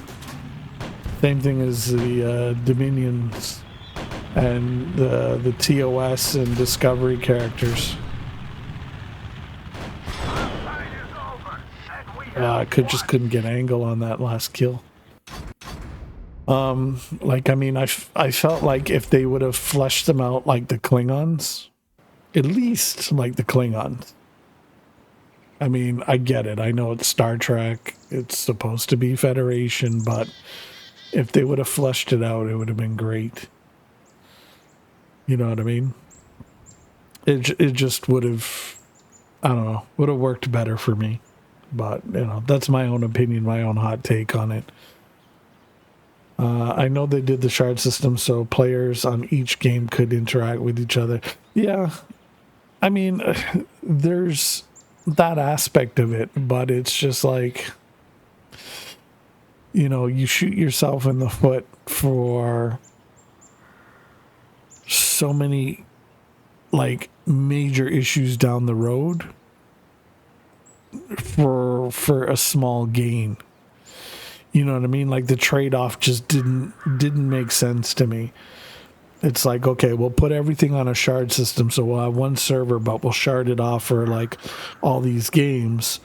Same thing as the Dominions and the TOS and Discovery characters. I couldn't get angle on that last kill. Like, I mean, I felt like if they would have fleshed them out like the Klingons, at least like the Klingons. I mean, I get it. I know it's Star Trek. It's supposed to be Federation, but if they would have fleshed it out, it would have been great. You know what I mean? It just would have, I don't know, would have worked better for me. But, you know, that's my own opinion, my own hot take on it. I know they did the shard system so players on each game could interact with each other. Yeah, I mean, there's that aspect of it, but it's just like, you know, you shoot yourself in the foot for so many, like, major issues down the road for a small gain. You know what I mean? Like, the trade-off just didn't make sense to me. It's like, okay, we'll put everything on a shard system, so we'll have one server, but we'll shard it off for, like, all these games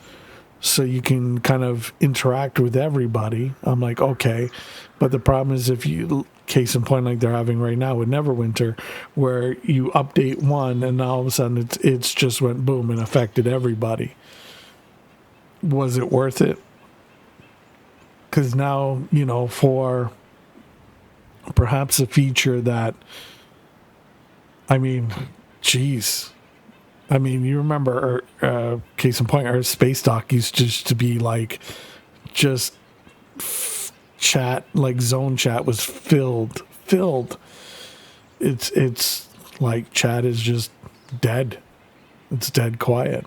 so you can kind of interact with everybody. I'm like, okay. But the problem is, if you, case in point, like they're having right now with Neverwinter, where you update one and all of a sudden it's just went boom and affected everybody. Was it worth it? Because now, you know, for perhaps a feature that, I mean, geez. I mean, you remember, case in point, our space dock used to be like, just chat, like zone chat was filled. It's like chat is just dead. It's dead quiet.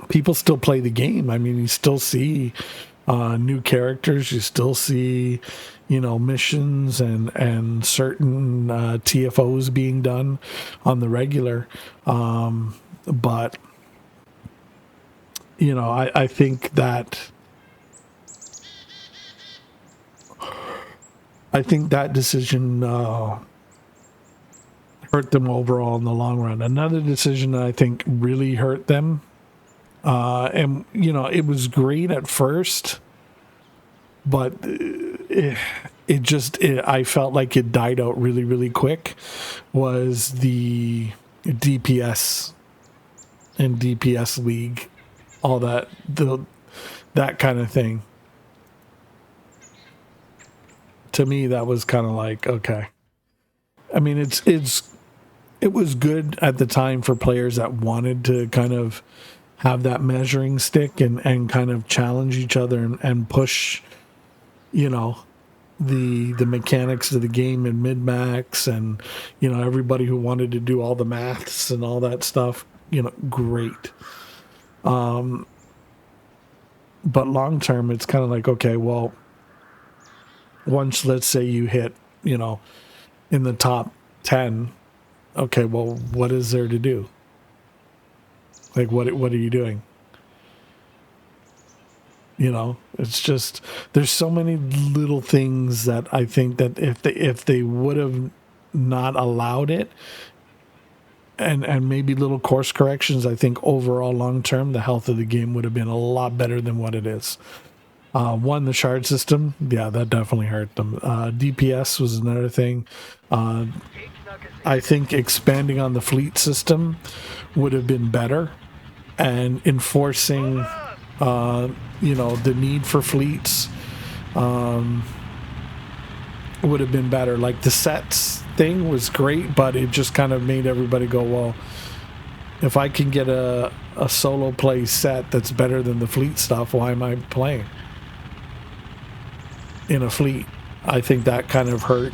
People still play the game. I mean, you still see new characters. You still see, you know, missions and certain TFOs being done on the regular. But, you know, I think that decision hurt them overall in the long run. Another decision that I think really hurt them, and, you know, it was great at first, but I felt like it died out really, really quick, was the DPS and DPS League, all that, that kind of thing. To me, that was kind of like, okay. I mean, it was good at the time for players that wanted to kind of have that measuring stick and kind of challenge each other and push, you know, the mechanics of the game in mid-max, and, you know, everybody who wanted to do all the maths and all that stuff, you know, great. But long term, it's kind of like, okay, well, once, let's say you hit, you know, in the top 10, okay, well, what is there to do? Like, what are you doing? You know, it's just, there's so many little things that I think that if they would have not allowed it, and maybe little course corrections, I think overall long term the health of the game would have been a lot better than what it is. One, the shard system, yeah, that definitely hurt them. DPS was another thing. I think expanding on the fleet system would have been better, and enforcing, you know, the need for fleets would have been better. Like, the sets thing was great, but it just kind of made everybody go, well, if I can get a solo play set that's better than the fleet stuff, why am I playing in a fleet? I think that kind of hurt.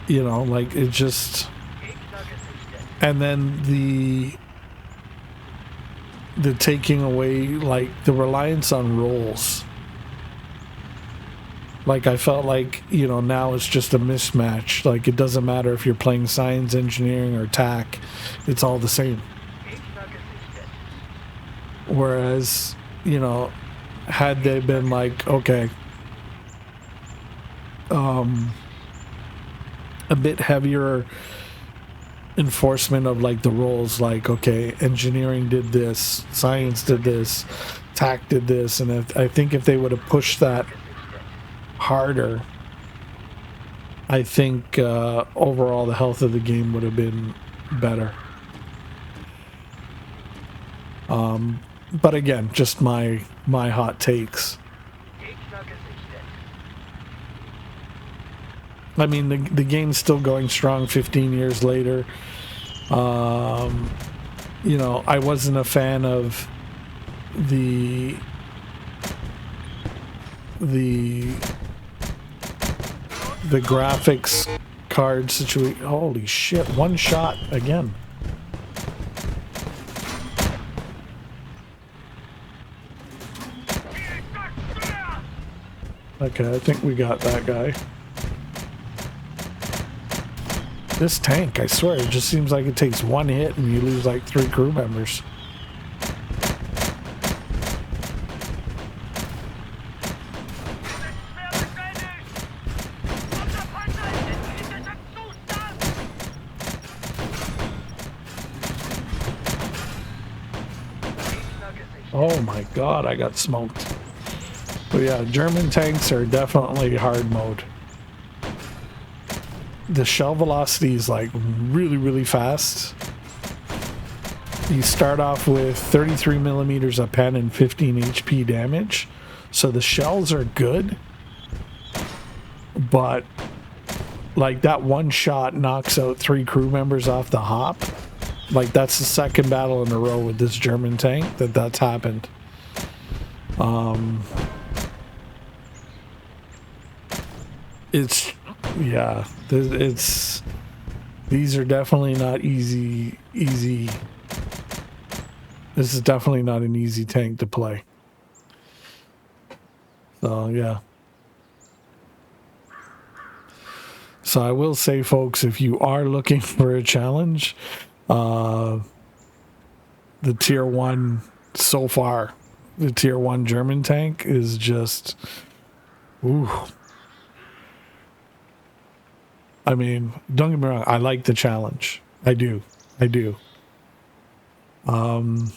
You know, like, it just, and then the taking away, like, the reliance on rolls. Like, I felt like, now it's just a mismatch. Like, it doesn't matter if you're playing science, engineering, or TAC. It's all the same. Whereas, had they been like, okay, a bit heavier enforcement of like the roles, like, okay, engineering did this, science did this, TAC did this, and I think if they would have pushed that harder, I think overall the health of the game would have been better. But again, just my hot takes. I mean, the game's still going strong 15 years later. I wasn't a fan of the graphics card situation. Holy shit, one shot again. Okay, I think we got that guy. This tank, I swear, it just seems like it takes one hit and you lose like 3 crew members. Oh my god, I got smoked. But yeah, German tanks are definitely hard mode. The shell velocity is like really, really fast. You start off with 33 millimeters a pen and 15 HP damage. So the shells are good. But like that one shot knocks out 3 crew members off the hop. Like that's the second battle in a row with this German tank that's happened. These are definitely not easy. This is definitely not an easy tank to play. So yeah. So I will say, folks, if you are looking for a challenge, the tier 1 so far, the tier 1 German tank is just, ooh. I mean, don't get me wrong, I like the challenge. I do. And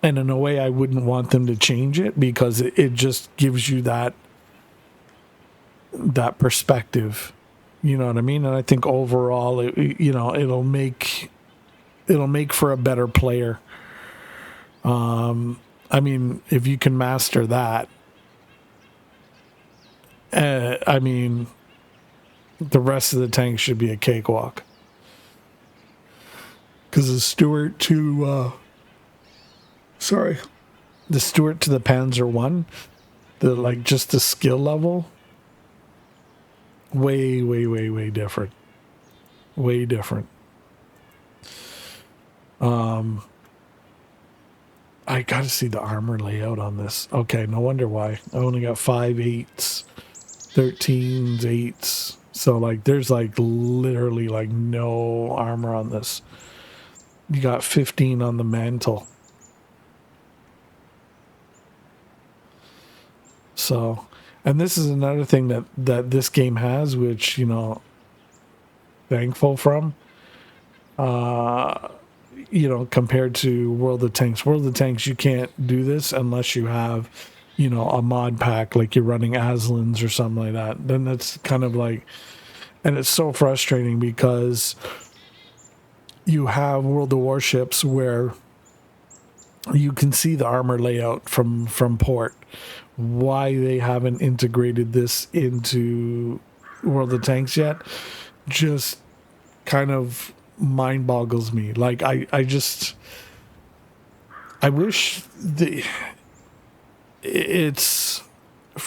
in a way, I wouldn't want them to change it because it just gives you that perspective. You know what I mean? And I think overall, it'll make for a better player. I mean, if you can master that, I mean, the rest of the tank should be a cakewalk. Because the Stuart to the Panzer 1, just the skill level, way different. Way different. I gotta see the armor layout on this. Okay, no wonder why. I only got 5 8s, 13s, 8s. So there's literally no armor on this. You got 15 on the mantle. So, and this is another thing that this game has, which, thankful from, compared to World of Tanks. World of Tanks, you can't do this unless you have, a mod pack, like you're running Aslans or something like that. Then that's kind of and it's so frustrating because you have World of Warships where you can see the armor layout from port. Why they haven't integrated this into World of Tanks yet just kind of mind boggles me. I wish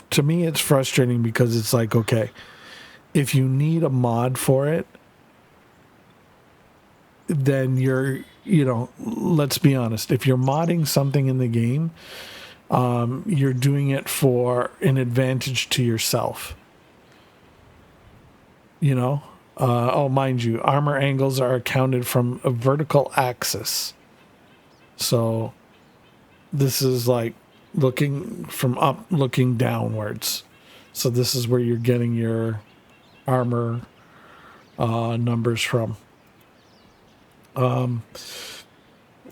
to me it's frustrating because it's okay, if you need a mod for it, then let's be honest, if you're modding something in the game, you're doing it for an advantage to yourself. You know? Oh, mind you, armor angles are accounted from a vertical axis. So this is like looking from up, looking downwards. So this is where you're getting your armor numbers from. But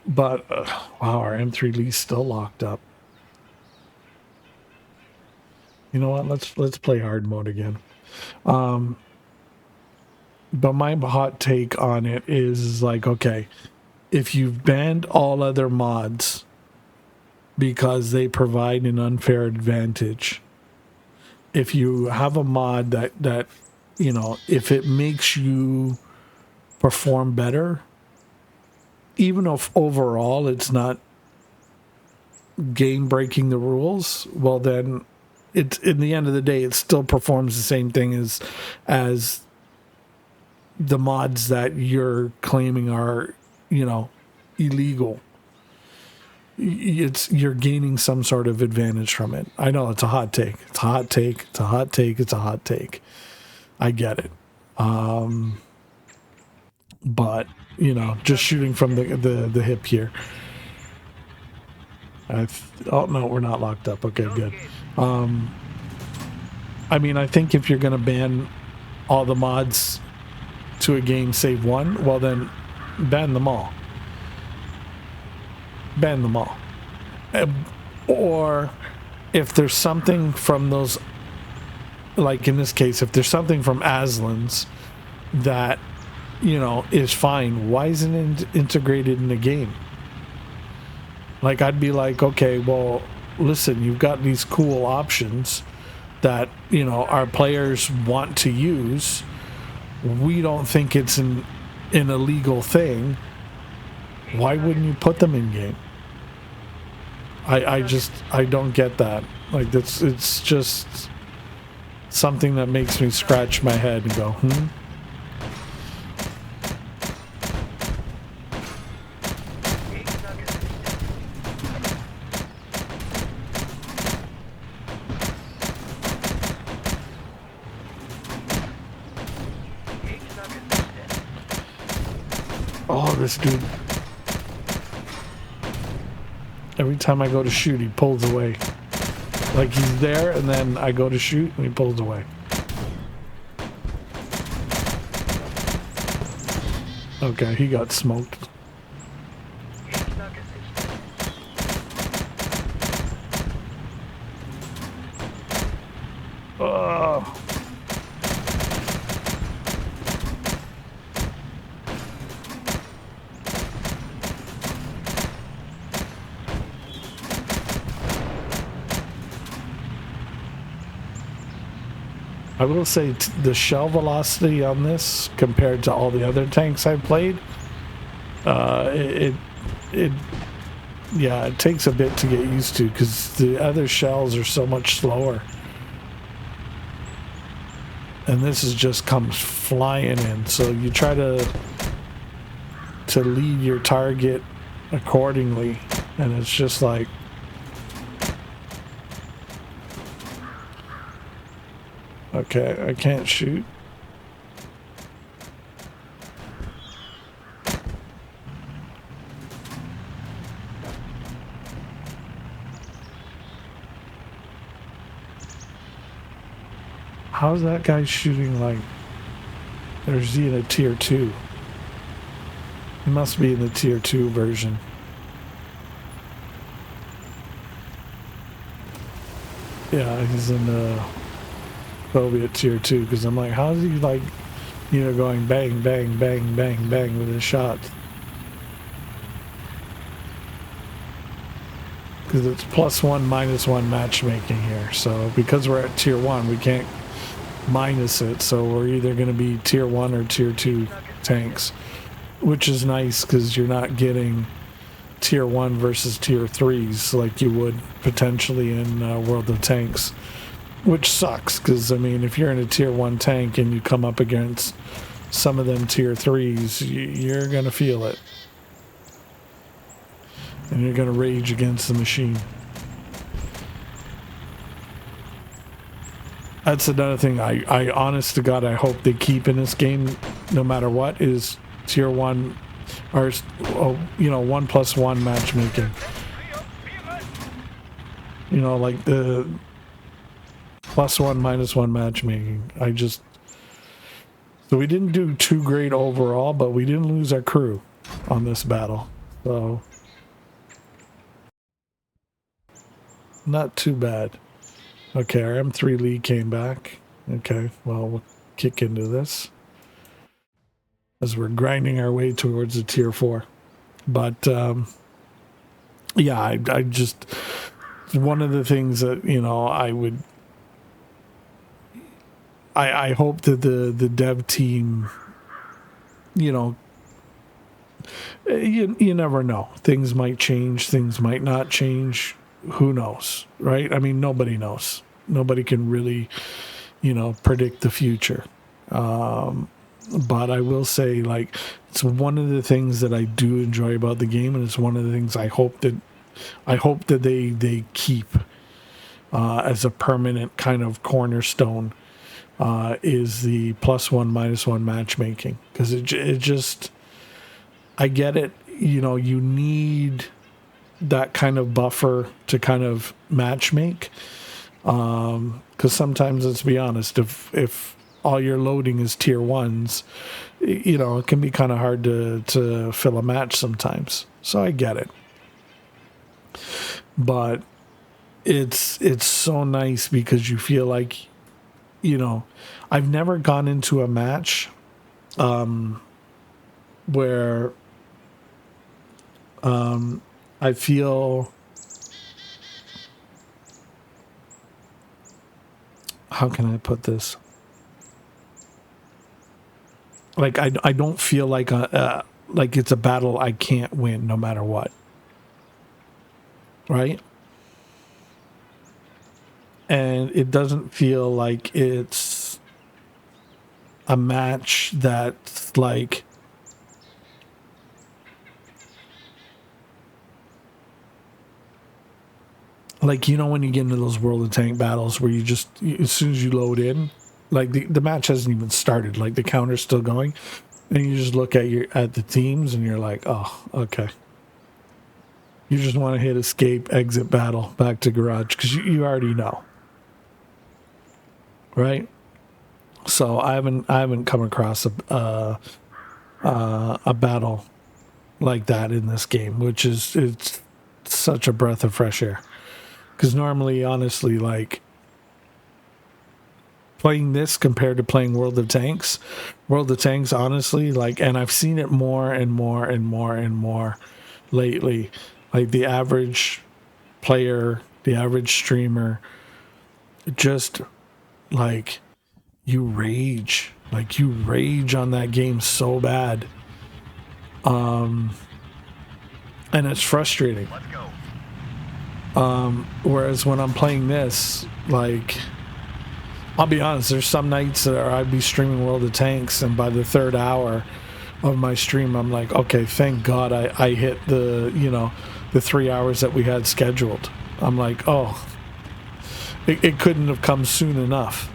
wow, our M3 Lee's still locked up. You know what? Let's play hard mode again. But my hot take on it is like, okay, if you've banned all other mods because they provide an unfair advantage, if you have a mod that you know, if it makes you perform better, even if overall it's not game breaking the rules, well then it's, in the end of the day, it still performs the same thing as the mods that you're claiming are, you know, illegal. You're gaining some sort of advantage from it. I know it's a hot take. It's a hot take. It's a hot take. It's a hot take. I get it. But you know, just shooting from the hip here. Oh no, we're not locked up. Okay, good. I mean, I think if you're going to ban all the mods to a game save one, well then ban them all. Ban them all. Or if there's something from those, like in this case, if there's something from Aslan's that, you know, is fine, why isn't it integrated in the game? Like, I'd be like, okay, well, listen, you've got these cool options that, you know, our players want to use. We don't think it's an illegal thing. Why wouldn't you put them in game? I don't get that. Like, it's just something that makes me scratch my head and go, Oh, this dude. Every time I go to shoot, he pulls away. Like, he's there, and then I go to shoot, and he pulls away. Okay, he got smoked. Oh. I will say the shell velocity on this compared to all the other tanks I've played, it takes a bit to get used to because the other shells are so much slower, and this is just comes flying in. So you try to lead your target accordingly, and it's just like. Okay, I can't shoot. How's that guy shooting like... Or is he in a tier 2? He must be in the tier 2 version. Yeah, he's in the... Probably at tier 2, because I'm like, how is he like, you know, going bang, bang, bang, bang, bang with his shots? Because it's +1, -1 matchmaking here. So because we're at tier 1, we can't minus it. So we're either going to be tier 1 or tier 2 tanks, which is nice because you're not getting tier 1 versus tier 3s like you would potentially in World of Tanks. Which sucks, because, I mean, if you're in a tier 1 tank and you come up against some of them tier 3s, you're going to feel it. And you're going to rage against the machine. That's another thing I honest to God, I hope they keep in this game no matter what is tier 1 or, 1+1 matchmaking. Like the +1, -1 matchmaking. So we didn't do too great overall, but we didn't lose our crew on this battle. So not too bad. Okay, our M3 lead came back. Okay, well, we'll kick into this as we're grinding our way towards the tier 4. But yeah, I just, one of the things that I hope that the dev team, you never know, things might change, things might not change, who knows, right? I mean, nobody knows, nobody can really predict the future. But I will say, like, it's one of the things that I do enjoy about the game, and it's one of the things I hope that they keep as a permanent kind of cornerstone, is the +1 -1 matchmaking, because it just, I get it, you need that kind of buffer to kind of matchmake, because sometimes, let's be honest, if all your loading is tier 1s, it can be kind of hard to fill a match sometimes. So I get it, but it's so nice because you feel like, I've never gone into a match where I feel, how can I put this? Like, I don't feel like like it's a battle I can't win no matter what. Right? And it doesn't feel like it's a match that's like, when you get into those World of Tank battles where you just, as soon as you load in, like the match hasn't even started, like the counter's still going, and you just look at the teams and you're like, oh, okay. You just want to hit escape, exit battle, back to garage, because you already know, right? So I haven't come across a battle like that in this game, which it's such a breath of fresh air. Because normally, honestly, like, playing this compared to playing World of Tanks, honestly, like, and I've seen it more and more and more and more lately. Like, the average player, the average streamer, just, like, you rage on that game so bad. And it's frustrating. Let's go. Whereas when I'm playing this, like, I'll be honest, there's some nights that I'd be streaming World of Tanks, and by the 3rd hour of my stream, I'm like, okay, thank God I hit the 3 hours that we had scheduled. I'm like, oh, it couldn't have come soon enough.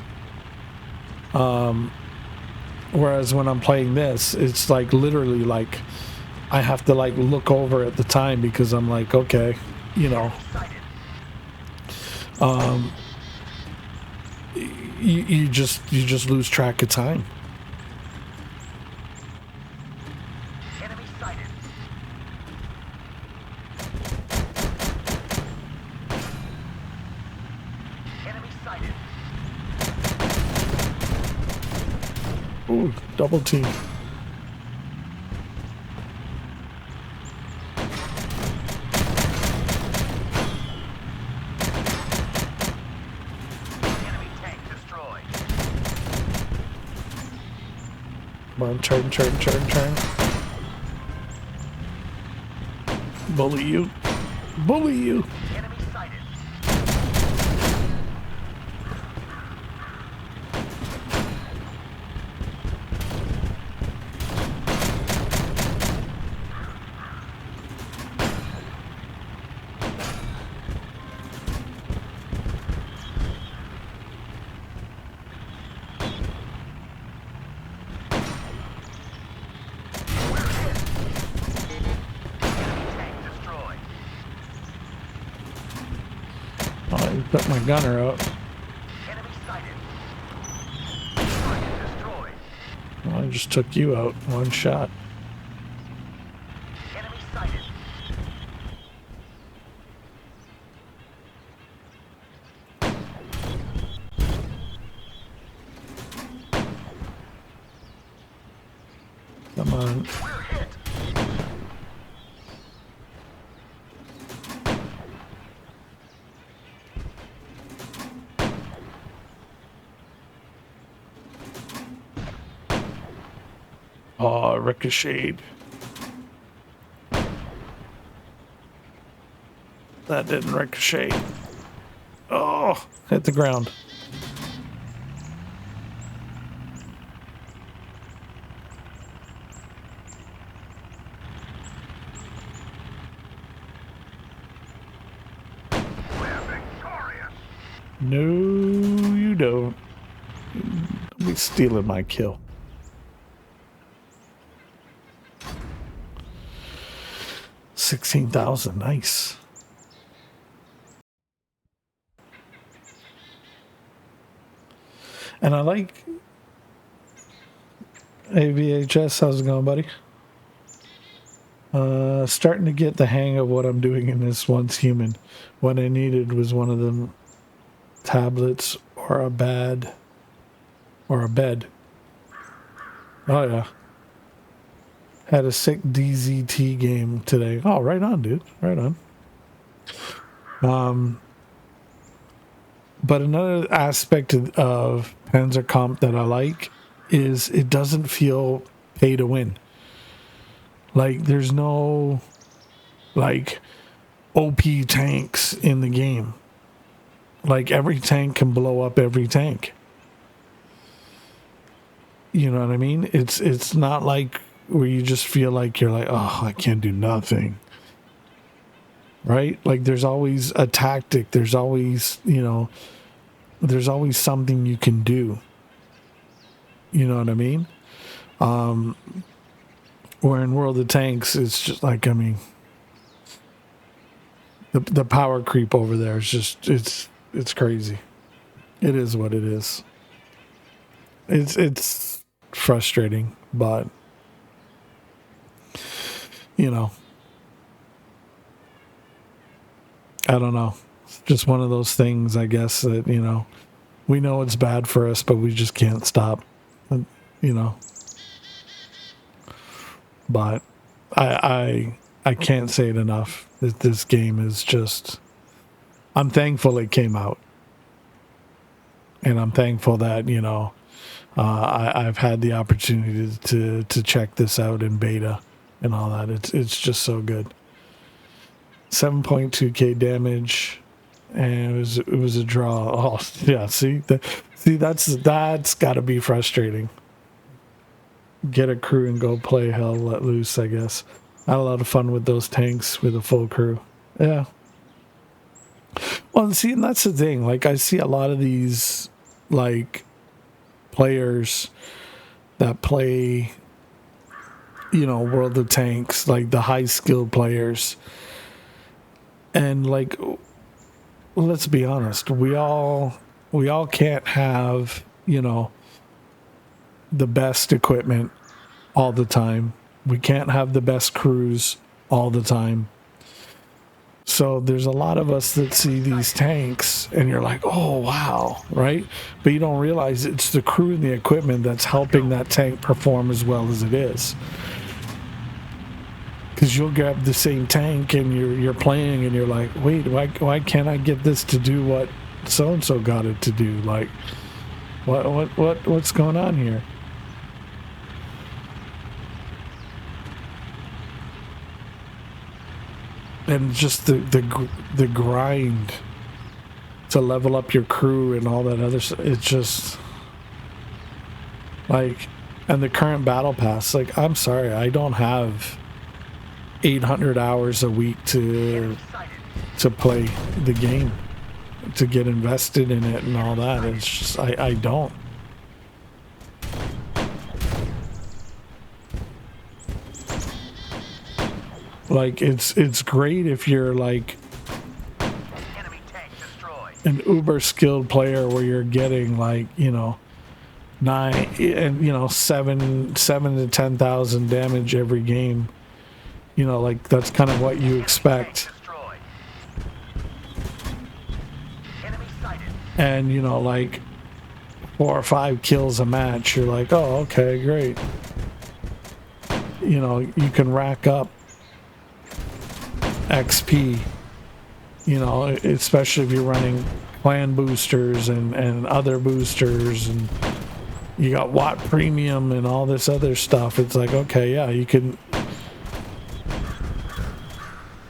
Whereas when I'm playing this, it's like literally like I have to like look over at the time, because I'm like, okay, you just lose track of time. Enemy sighted. Enemy sighted. Ooh, double team. Enemy tank destroyed. Come on, turn. Bully you. Enemy sighted. Put my gunner out. Enemy sighted. Target destroyed. Well, I just took you out. One shot. Enemy sighted. Come on. We're hit. Oh, ricocheted. That didn't ricochet. Oh, hit the ground. We're victorious. No, you don't. Don't be stealing my kill. $16,000, nice. And I like AVHS. How's it going, buddy? Starting to get the hang of what I'm doing in this Once Human. What I needed was one of them tablets or a bed. Oh yeah. Had a sick DZT game today. Oh, right on, dude. Right on. But another aspect of Panzer Comp that I like is it doesn't feel pay to win. Like, there's no, like, OP tanks in the game. Like, every tank can blow up every tank. You know what I mean? It's not like where you just feel like you're like, oh, I can't do nothing. Right? Like, there's always a tactic. There's always, you know, there's always something you can do. You know what I mean? Where in World of Tanks, it's just like, I mean, the power creep over there is just, it's crazy. It is what it is. It's frustrating, but, you know, I don't know. It's just one of those things, I guess, that, you know, we know it's bad for us, but we just can't stop, you know. But I can't say it enough that this game is just, I'm thankful it came out. And I'm thankful that, you know, I've had the opportunity to check this out in beta and all that. It's just so good. 7.2k damage, and it was a draw. Oh yeah, see that's got to be frustrating. Get a crew and go play hell let loose, I guess. I had a lot of fun with those tanks with a full crew. Yeah. Well, see, and that's the thing. Like, I see a lot of these, like, players that play, you know, World of Tanks, like the high skilled players. And, like, let's be honest, we all can't have, you know, the best equipment all the time. We can't have the best crews all the time. So there's a lot of us that see these tanks and you're like, oh, wow, right? But you don't realize it's the crew and the equipment that's helping that tank perform as well as it is. Because you'll grab the same tank and you're playing and you're like, wait, why can't I get this to do what so-and-so got it to do? Like, what's going on here? And just the grind to level up your crew and all that other stuff. It's just like, and the current battle pass, like, I'm sorry, I don't have 800 hours a week to play the game, to get invested in it and all that. It's just, I don't. Like, it's great if you're like, Enemy tank destroyed. an uber skilled player where you're getting like, you know, 7 to 10,000 damage every game, you know, like that's kind of what you expect. Destroyed. Enemy sighted. And you know, like 4 or 5 kills a match, you're like, oh, okay, great. You know, you can rack up XP, you know, especially if you're running clan boosters and other boosters, and you got Watt Premium and all this other stuff. It's like, okay, yeah, you can,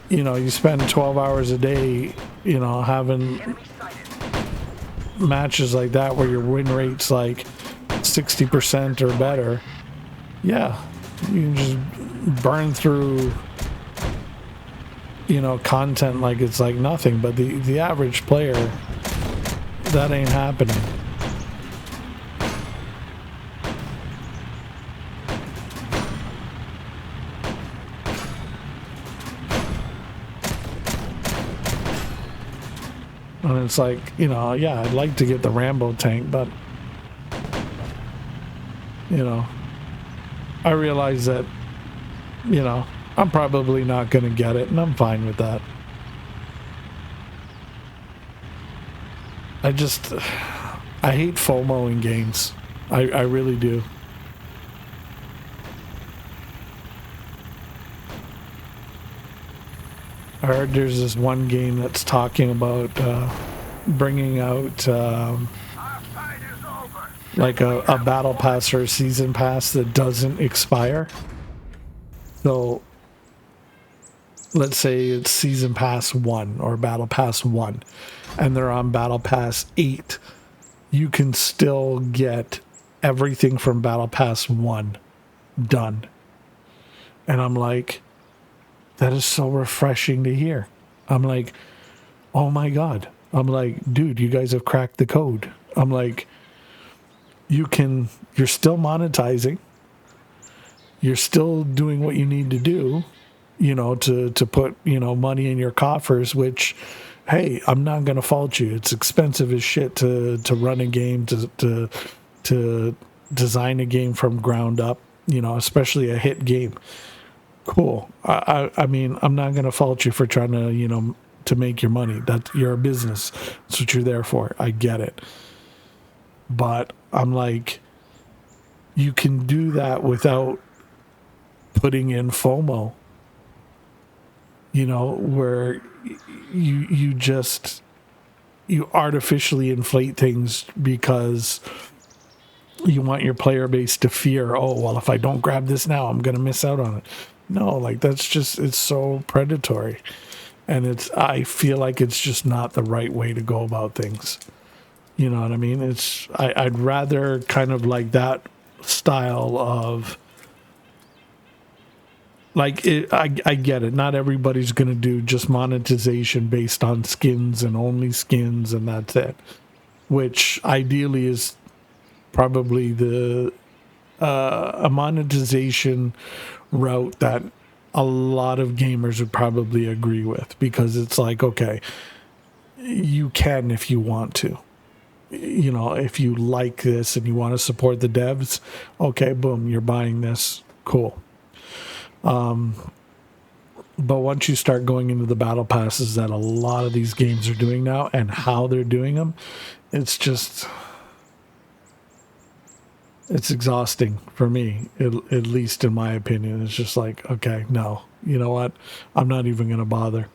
you know, you spend 12 hours a day, you know, having Enemy sighted. matches like that where your win rate's like 60% or better. Yeah, you can just burn through, you know, content like it's like nothing. But the average player, that ain't happening. And it's like, you know, yeah, I'd like to get the Rambo tank, but, you know, I realize that, you know, I'm probably not going to get it, and I'm fine with that. I hate FOMO in games. I really do. I heard there's this one game that's talking about bringing out Our fight is over. like a battle pass or a season pass that doesn't expire. So let's say it's season pass 1 or battle pass 1 and they're on battle pass 8. You can still get everything from battle pass 1 done. And I'm like, that is so refreshing to hear. I'm like, oh my God. I'm like, dude, you guys have cracked the code. I'm like, you're still monetizing. You're still doing what you need to do, you know, to put, you know, money in your coffers, which, hey, I'm not going to fault you. It's expensive as shit to run a game, to design a game from ground up, you know, especially a hit game. Cool. I mean, I'm not going to fault you for trying to, you know, to make your money. That you're a business. That's what you're there for. I get it. But I'm like, you can do that without putting in FOMO, you know, where you artificially inflate things because you want your player base to fear, oh, well, if I don't grab this now, I'm going to miss out on it. No, like that's just, it's so predatory. And I feel like it's just not the right way to go about things. You know what I mean? I'd rather kind of like that style of, like, I get it. Not everybody's going to do just monetization based on skins and only skins and that's it. Which ideally is probably a monetization route that a lot of gamers would probably agree with, because it's like, okay, you can if you want to. You know, if you like this and you want to support the devs, okay, boom, you're buying this. Cool. But once you start going into the battle passes that a lot of these games are doing now and how they're doing them, it's exhausting for me, at least in my opinion. It's just like, okay, no, you know what? I'm not even going to bother.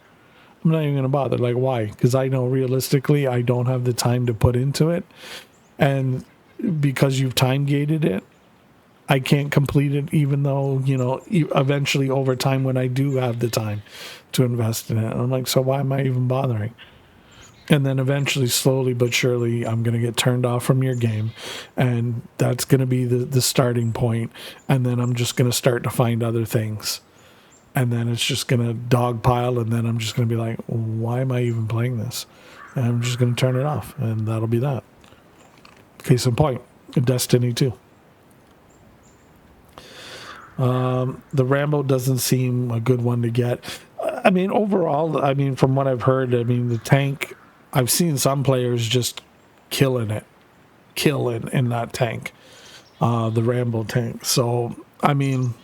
Like, why? Because I know realistically I don't have the time to put into it. And because you've time gated it, I can't complete it, even though, you know, eventually over time when I do have the time to invest in it. I'm like, so why am I even bothering? And then eventually, slowly but surely, I'm going to get turned off from your game. And that's going to be the starting point. And then I'm just going to start to find other things. And then it's just going to dogpile. And then I'm just going to be like, why am I even playing this? And I'm just going to turn it off. And that'll be that. Case in point, Destiny 2. The Rambo doesn't seem a good one to get. I mean, overall, I mean, from what I've heard, I mean, the tank I've seen some players just kill in that tank, the Rambo tank. So I mean,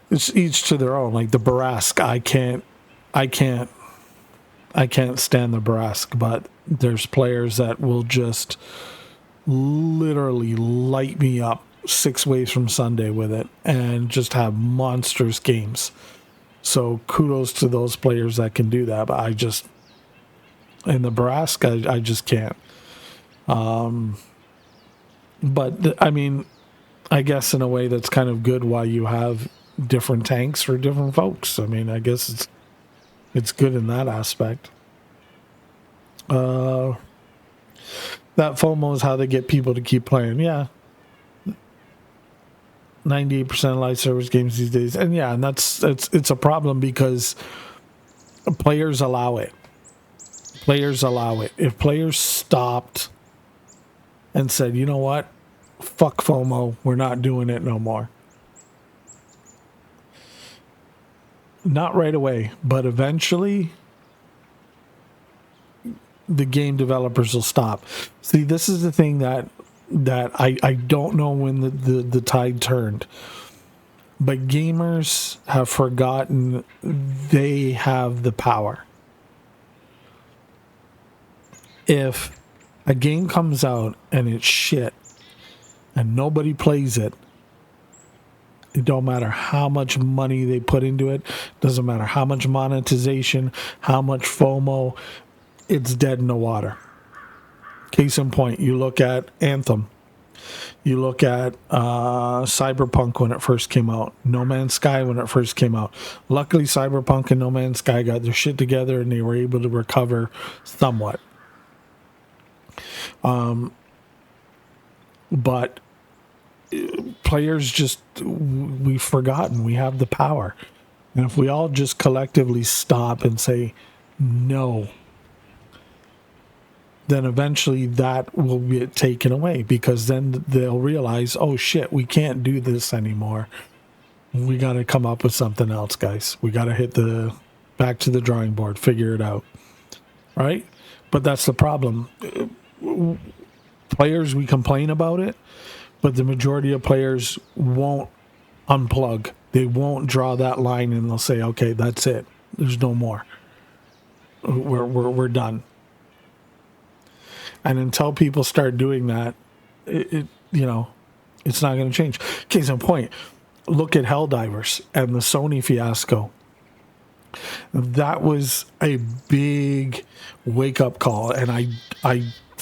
it's each to their own. Like the Barask, I can't stand the Barask, but there's players that will just literally light me up 6 ways from Sunday with it and just have monstrous games. So kudos to those players that can do that. But in the Barask, I just can't. But I mean, I guess in a way that's kind of good why you have different tanks for different folks. I mean, I guess it's good in that aspect. That FOMO is how they get people to keep playing. Yeah. 98% of live service games these days. And yeah, and it's a problem because players allow it. Players allow it. If players stopped and said, you know what? Fuck FOMO. We're not doing it no more. Not right away, but eventually the game developers will stop. See, this is the thing that I don't know when the tide turned. But gamers have forgotten they have the power. If a game comes out and it's shit and nobody plays it, it don't matter how much money they put into it, doesn't matter how much monetization, how much FOMO, it's dead in the water. Case in point, you look at Anthem. You look at Cyberpunk when it first came out. No Man's Sky when it first came out. Luckily, Cyberpunk and No Man's Sky got their shit together and they were able to recover somewhat. But players just, we've forgotten we have the power. And if we all just collectively stop and say no, then eventually that will get taken away, because then they'll realize, oh shit, we can't do this anymore. We got to come up with something else, guys. We got to hit back to the drawing board, figure it out. Right? But that's the problem. Players, we complain about it, but the majority of players won't unplug. They won't draw that line and they'll say, okay, that's it. There's no more. We're done. And until people start doing that, it's not going to change. Case in point, look at Helldivers and the Sony fiasco. That was a big wake-up call, and I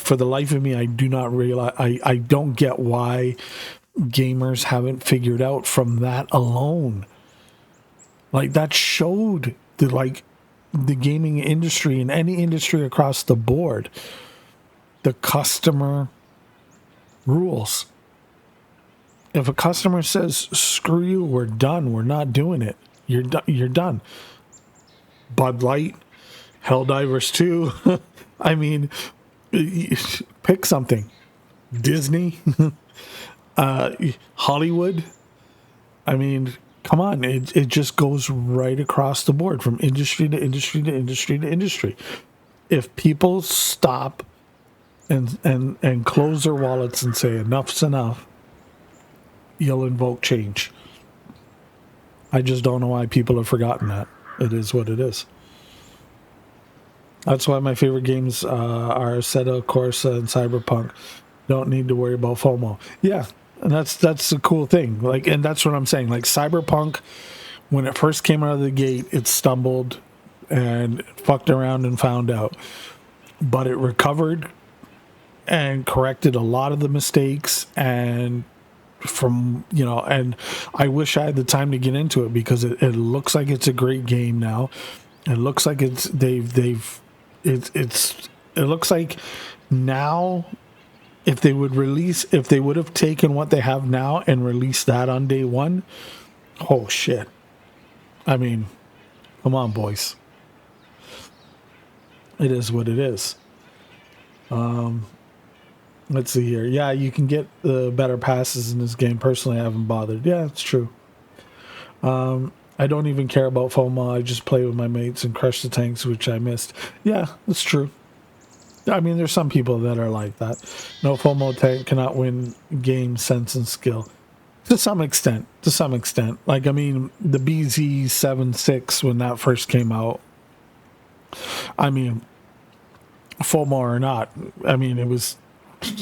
for the life of me, I do not realize, I don't get why gamers haven't figured out from that alone. Like, that showed the gaming industry and any industry across the board, the customer rules. If a customer says, screw you, we're done, we're not doing it, you're done. Bud Light, Helldivers 2, I mean, pick something. Disney, Hollywood, I mean, come on, it just goes right across the board from industry to industry to industry to industry. If people stop and close their wallets and say enough's enough, you'll invoke change. I just don't know why people have forgotten that. It is what it is. That's why my favorite games are Assetto Corsa and Cyberpunk. Don't need to worry about FOMO. Yeah, and that's the cool thing. Like, and that's what I'm saying. Like, Cyberpunk, when it first came out of the gate, it stumbled and fucked around and found out. But it recovered and corrected a lot of the mistakes, and and I wish I had the time to get into it, because it looks like it's a great game now. It looks like it looks like now, if they would have taken what they have now and released that on day one, oh shit. I mean, come on, boys. It is what it is. Let's see here. Yeah, you can get the better passes in this game. Personally, I haven't bothered. Yeah, it's true. I don't even care about FOMO. I just play with my mates and crush the tanks, which I missed. Yeah, that's true. I mean, there's some people that are like that. No FOMO tank cannot win game sense and skill. To some extent. To some extent. Like, I mean, the BZ76, when that first came out, I mean, FOMO or not, I mean, it was,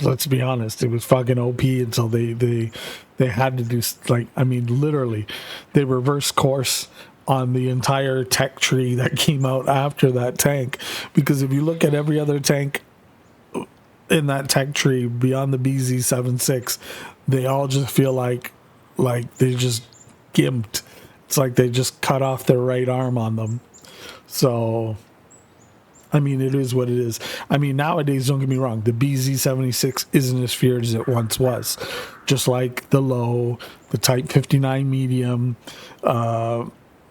let's be honest, it was fucking OP until they had to do, like, I mean, literally, they reverse course on the entire tech tree that came out after that tank. Because if you look at every other tank in that tech tree beyond the BZ76, they all just feel like they just gimped. It's like they just cut off their right arm on them. So, I mean, it is what it is. I mean, nowadays, don't get me wrong, the BZ76 isn't as feared as it once was. Just like the low, the Type 59 medium,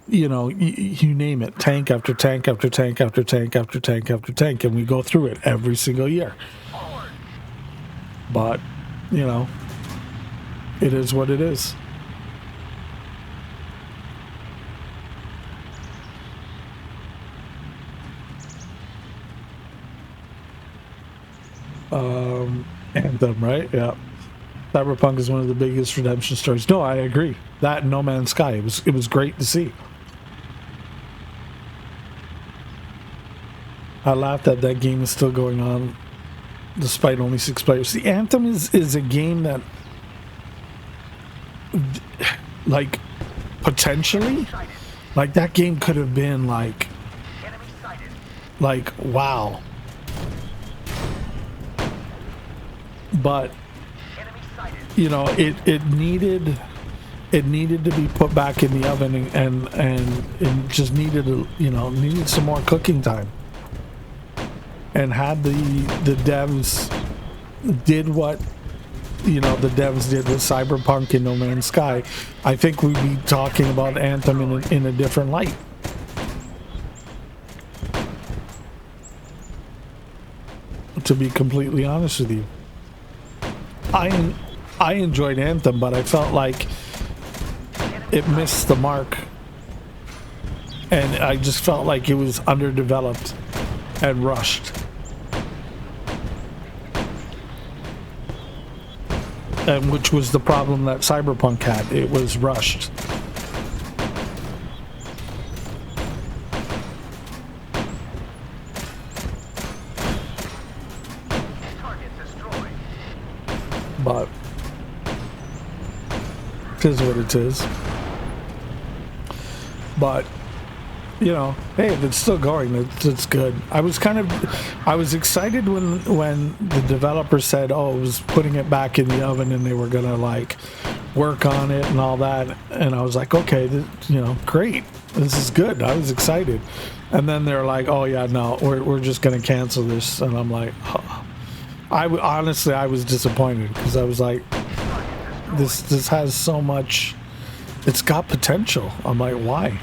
you know, you name it, tank after tank after tank after tank after tank after tank, and we go through it every single year. But, you know, it is what it is. Anthem, right? Yeah. Cyberpunk is one of the biggest redemption stories. No, I agree. That and No Man's Sky, it was great to see. I laughed that game is still going on despite only 6 players. The Anthem is a game that, like, potentially, like, that game could have been like wow. But, you know, it needed to be put back in the oven, and it just needed some more cooking time. And had the devs did what, you know, the devs did with Cyberpunk and No Man's Sky, I think we'd be talking about Anthem in a different light. To be completely honest with you, I enjoyed Anthem, but I felt like it missed the mark, and I just felt like it was underdeveloped and rushed. And which was the problem that Cyberpunk had. It was rushed. But it is what it is. But, you know, hey, if it's still going, it's good. I was excited when the developer said, oh, it was putting it back in the oven and they were gonna like work on it and all that, and I was like, okay, you know, great, this is good. I was excited, and then they're like, oh yeah, no, we're just gonna cancel this, and I'm like, huh. Honestly, I was disappointed because I was like, this has so much, it's got potential. I'm like, why?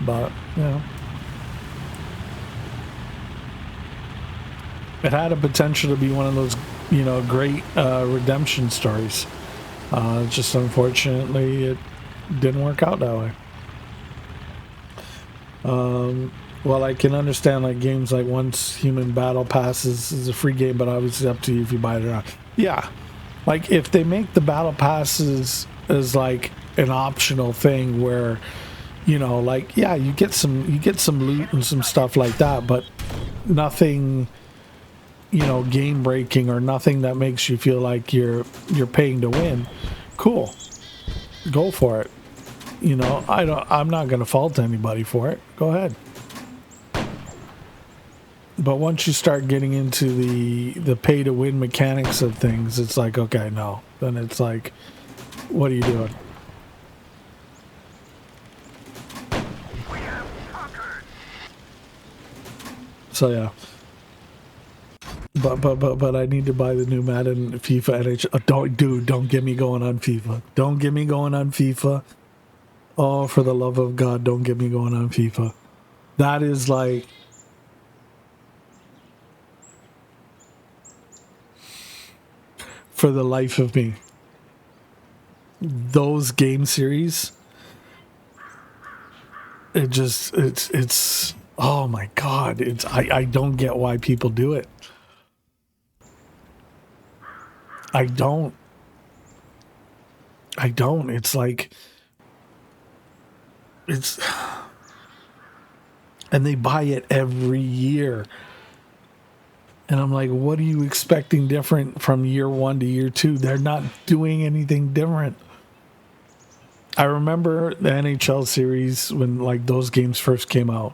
But, you know, it had a potential to be one of those, you know, great redemption stories. Just unfortunately, it didn't work out that way. Well, I can understand like games like Once Human Battle Pass is a free game, but obviously up to you if you buy it or not. Yeah, like if they make the battle passes as like an optional thing where, you know, like, yeah, you get some loot and some stuff like that, but nothing, you know, game breaking or nothing that makes you feel like you're paying to win. Cool, go for it. You know, I'm not gonna fault anybody for it. Go ahead. But once you start getting into the pay to win mechanics of things, it's like, okay, no. Then it's like, what are you doing? So yeah. But I need to buy the new Madden, FIFA, NHL. Don't get me going on FIFA. Don't get me going on FIFA. Oh, for the love of God, don't get me going on FIFA. That is like, for the life of me, those game series, it's oh my God, I don't get why people do it. I don't. It's like, it's, and they buy it every year. And I'm like, what are you expecting different from year one to year two? They're not doing anything different. I remember the NHL series when like those games first came out.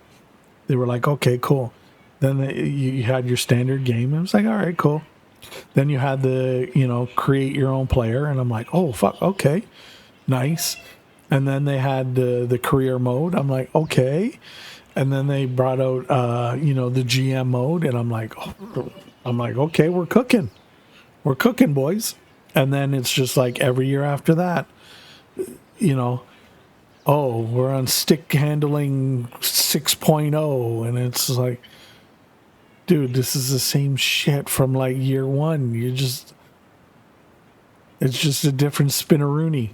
They were like, okay, cool. Then you had your standard game. And it was like, all right, cool. Then you had the, create your own player. And I'm like, oh, fuck, okay, nice. And then they had the career mode. I'm like, okay. And then they brought out, the GM mode. And I'm like, okay, we're cooking. We're cooking, boys. And then it's just like every year after that, oh, we're on stick handling 6.0. And it's like, dude, this is the same shit from like year one. It's just a different spinneroonie.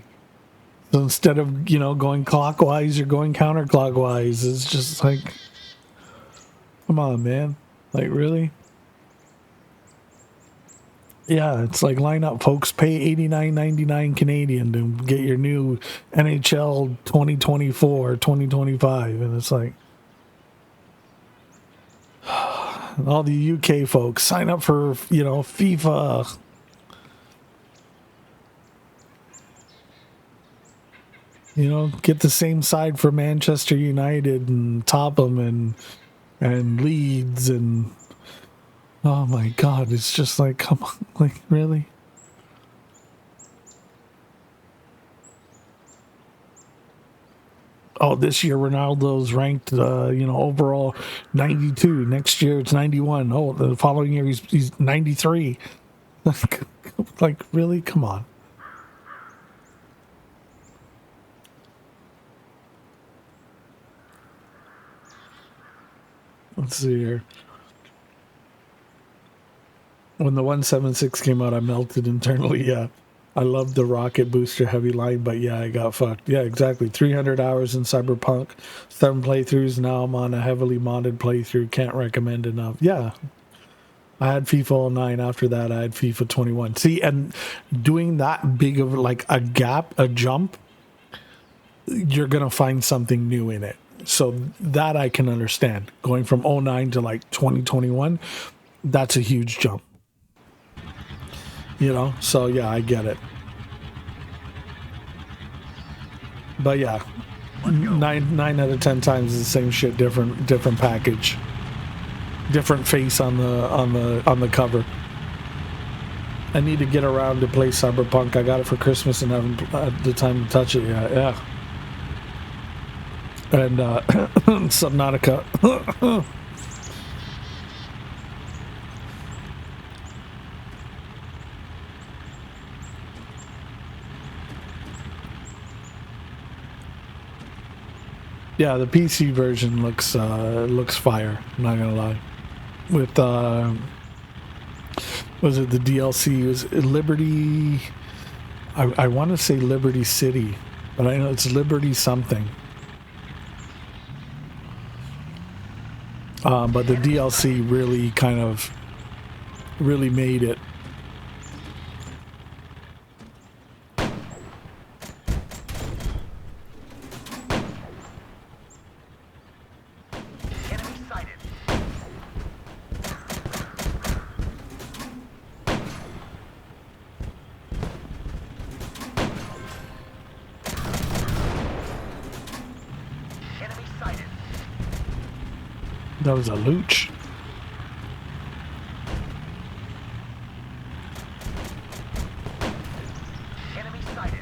So instead of, going clockwise, you're going counterclockwise. It's just like, come on, man. Like, really? Yeah, it's like, line up, folks. Pay $89.99 Canadian to get your new NHL 2024, 2025. And it's like, all the UK folks, sign up for, FIFA. Get the same side for Manchester United and Topham and Leeds and oh my God, it's just like, come on, like, really? Oh, this year Ronaldo's ranked, overall 92. Next year it's 91. Oh, the following year he's 93. Like, really? Come on. Let's see here. When the 176 came out, I melted internally. Yeah. I loved the rocket booster heavy line, but yeah, I got fucked. Yeah, exactly. 300 hours in Cyberpunk, 7 playthroughs. Now I'm on a heavily modded playthrough. Can't recommend enough. Yeah. I had FIFA 09. After that, I had FIFA 21. See, and doing that big of like a gap, a jump, you're going to find something new in it. So that I can understand. Going from 09 to like 2021, that's a huge jump. So yeah, I get it. But yeah, 9 out of 10 times the same shit, different package, different face on the cover. I need to get around to play Cyberpunk. I got it for Christmas and haven't had the time to touch it yet. Yeah. And Subnautica. Yeah, the PC version looks fire. I'm not gonna lie. With was it the DLC? Was it Liberty? I want to say Liberty City, but I know it's Liberty something. But the DLC really kind of made it. Enemy sighted. Enemy sighted. That was a looch. Enemy sighted.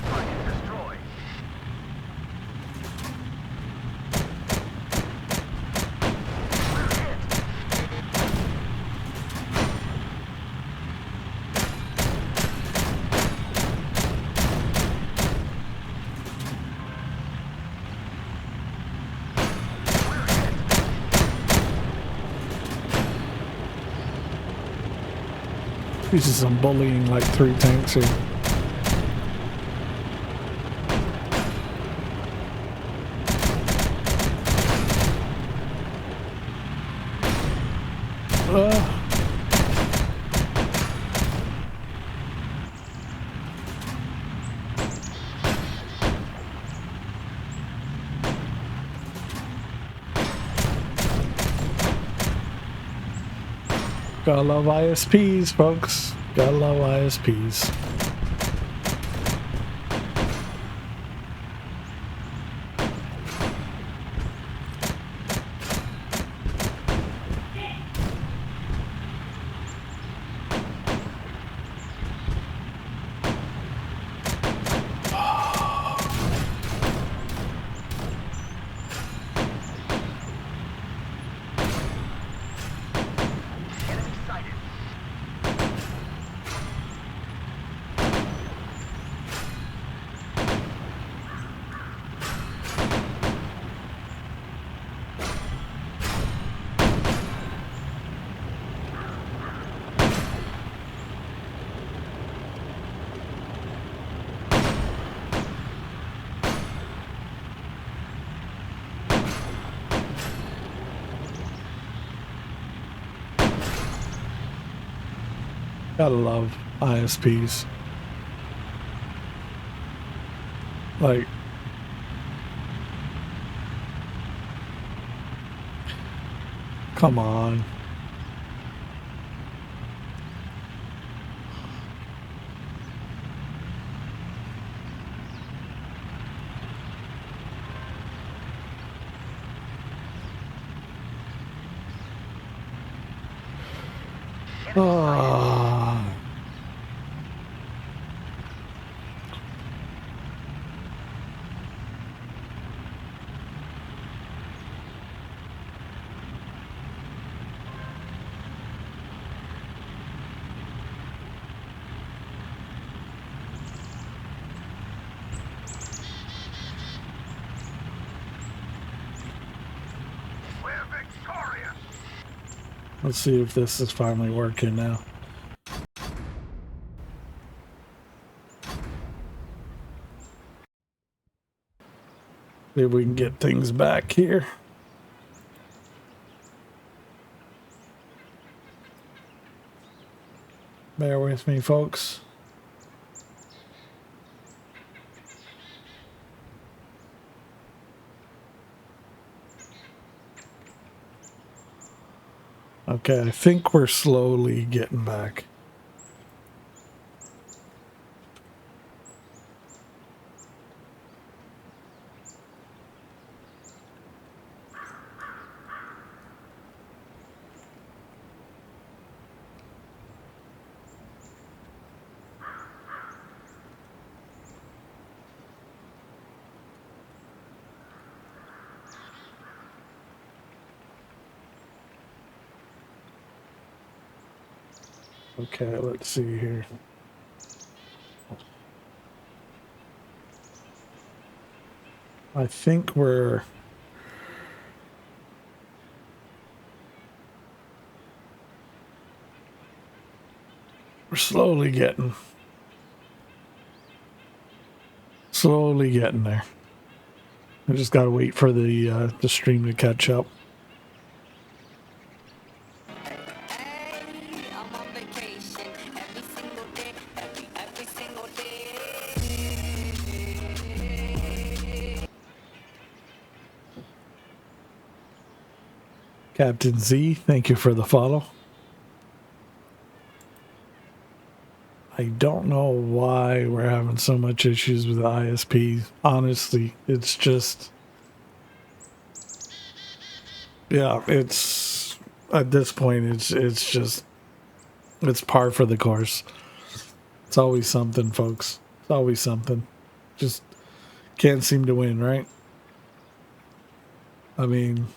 Target destroyed. We're hit. This is some bullying like 3 tanks here. Gotta love ISPs, folks. Gotta love ISPs. Enemy sighted. Gotta love ISPs. Like, come on. Ah. We're victorious. Let's see if this is finally working now. See if we can get things back here. Bear with me, folks. Okay, I think we're slowly getting back. Okay, let's see here. I think we're slowly getting there. I just gotta wait for the stream to catch up. Hey, I'm on vacation every single day, every single day. Captain Z, thank you for the follow. I don't know why we're having so much issues with the ISPs. Honestly, it's just, yeah, it's at this point, it's just, it's par for the course. It's always something, folks. It's always something. Just can't seem to win, right? I mean,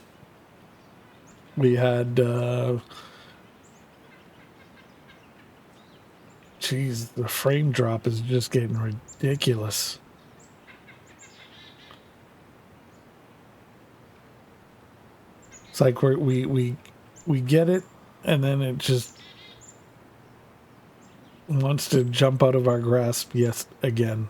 we had, geez, the frame drop is just getting ridiculous. It's like we get it, and then it just wants to jump out of our grasp yet again.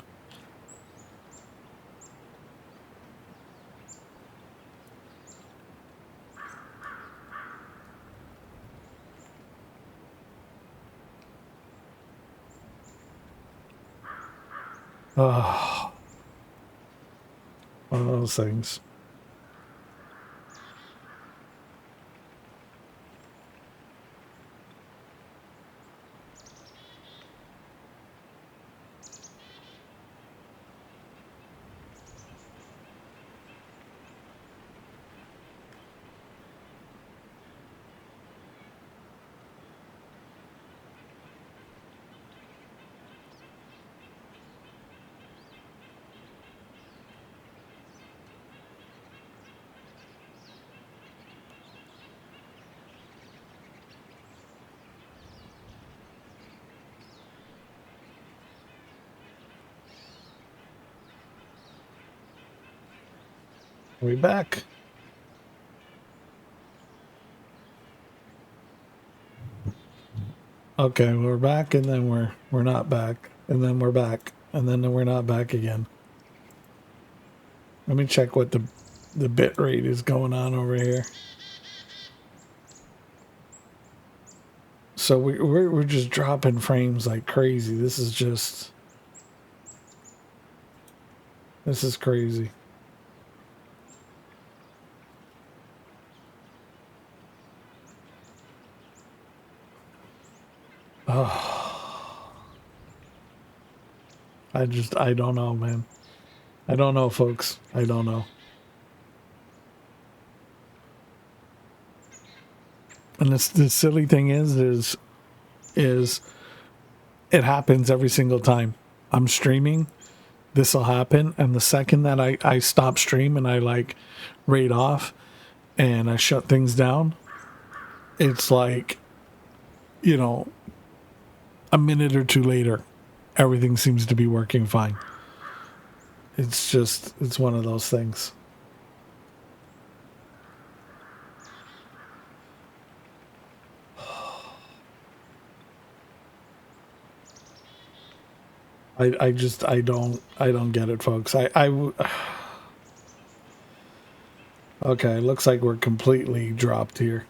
One of those things. Are we back? Okay, we're back, and then we're not back, and then we're back, and then we're not back again. Let me check what the bit rate is going on over here. So we're just dropping frames like crazy. This is crazy. Oh, I don't know, man. I don't know, folks. I don't know. And the silly thing is it happens every single time I'm streaming. This will happen, and the second that I stop stream and I like raid off and I shut things down, it's like, you know, a minute or two later, everything seems to be working fine. It's one of those things. I don't get it, folks. Okay, looks like we're completely dropped here.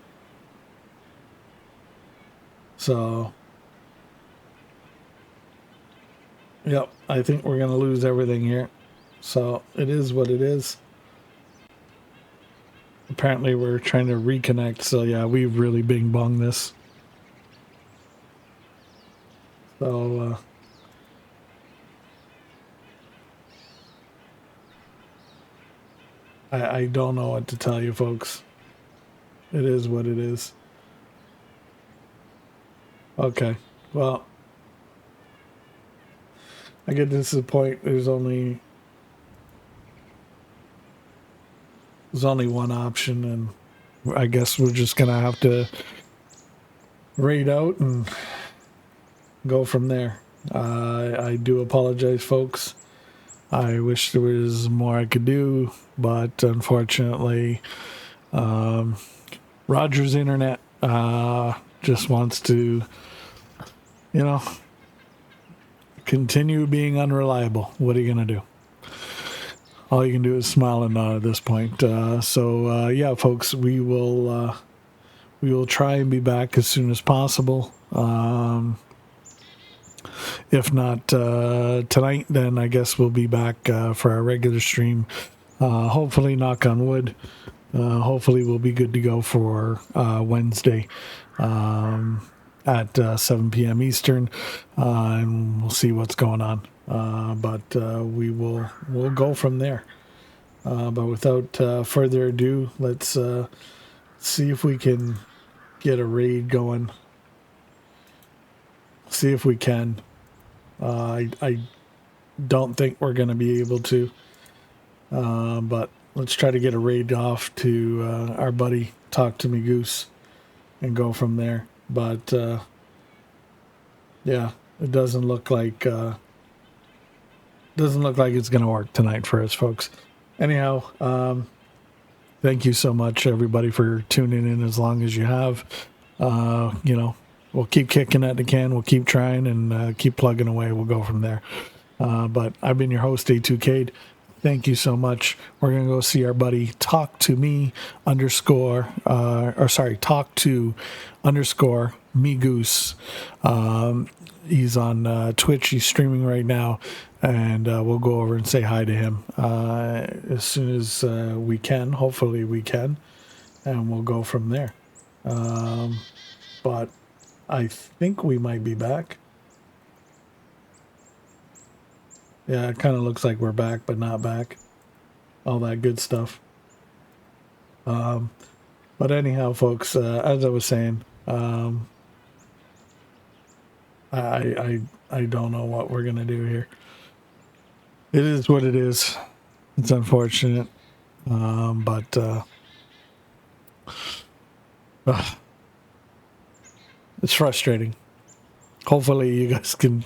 So, yep, I think we're gonna lose everything here. So it is what it is. Apparently we're trying to reconnect, so yeah, we've really bing bonged this. So I don't know what to tell you, folks. It is what it is. Okay, well, I get to the point. There's only one option, and I guess we're just gonna have to raid out and go from there. I do apologize, folks. I wish there was more I could do, but unfortunately, Roger's internet just wants to, you know, continue being unreliable. What are you going to do? All you can do is smile and nod at this point. So yeah, folks, we will try and be back as soon as possible. If not tonight, then I guess we'll be back for our regular stream. Hopefully, knock on wood. Hopefully, we'll be good to go for Wednesday at 7 p.m. Eastern, and we'll see what's going on. But we'll go from there. But without further ado, let's see if we can get a raid going. See if we can. I don't think we're going to be able to. But let's try to get a raid off to our buddy Talk to Me Goose and go from there. But yeah, it doesn't look like it's going to work tonight for us, folks. Anyhow, thank you so much, everybody, for tuning in as long as you have. You know, we'll keep kicking at the can. We'll keep trying and keep plugging away. We'll go from there. But I've been your host, A2Kade. Thank you so much. We're going to go see our buddy Talk to Me _, Talk to _ Me Goose. He's on Twitch. He's streaming right now, and we'll go over and say hi to him as soon as we can. Hopefully we can, and we'll go from there. But I think we might be back. Yeah, it kind of looks like we're back, but not back. All that good stuff. But anyhow, folks, as I was saying, I don't know what we're gonna do here. It is what it is. It's unfortunate, but it's frustrating. Hopefully, you guys can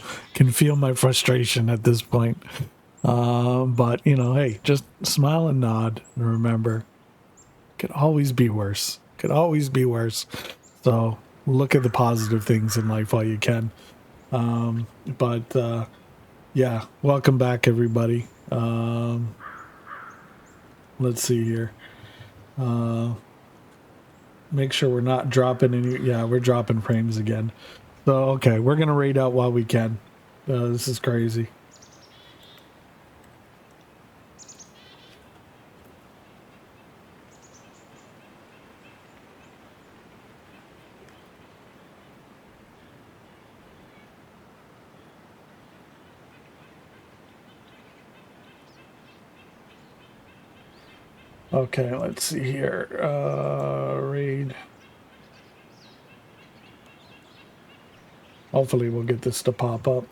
feel my frustration at this point. But you know, hey, just smile and nod, and remember, could always be worse. Could always be worse. So look at the positive things in life while you can. Yeah, welcome back, everybody. Let's see here. Make sure we're not dropping any. Yeah, we're dropping frames again. So okay, we're gonna raid out while we can. This is crazy. Okay, let's see here. Raid. Hopefully we'll get this to pop up.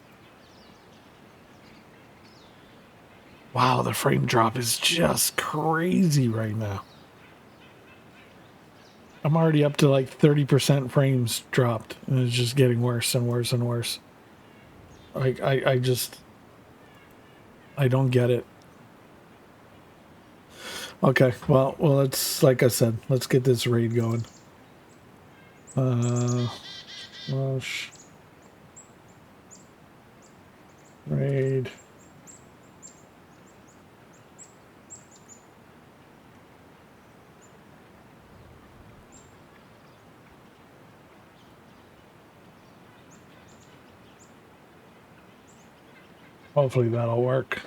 Wow, the frame drop is just crazy right now. I'm already up to like 30% frames dropped, and it's just getting worse and worse and worse. Like, I don't get it. Okay, well, let's, like I said, let's get this raid going. Raid. Hopefully that'll work.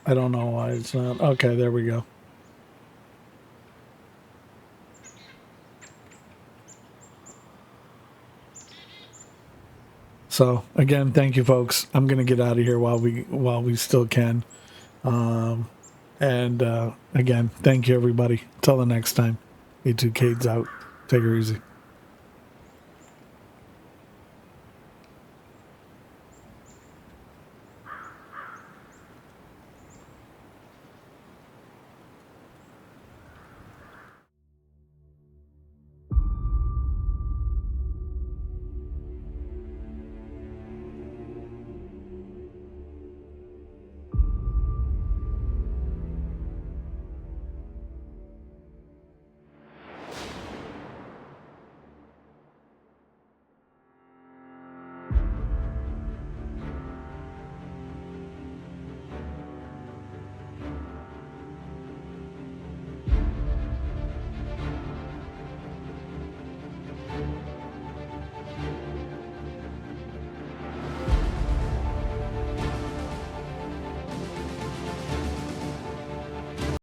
I don't know why it's not. Okay, there we go. So again, thank you, folks. I'm gonna get out of here while we still can. Again, thank you, everybody. Until the next time. A2K's out. Take her easy.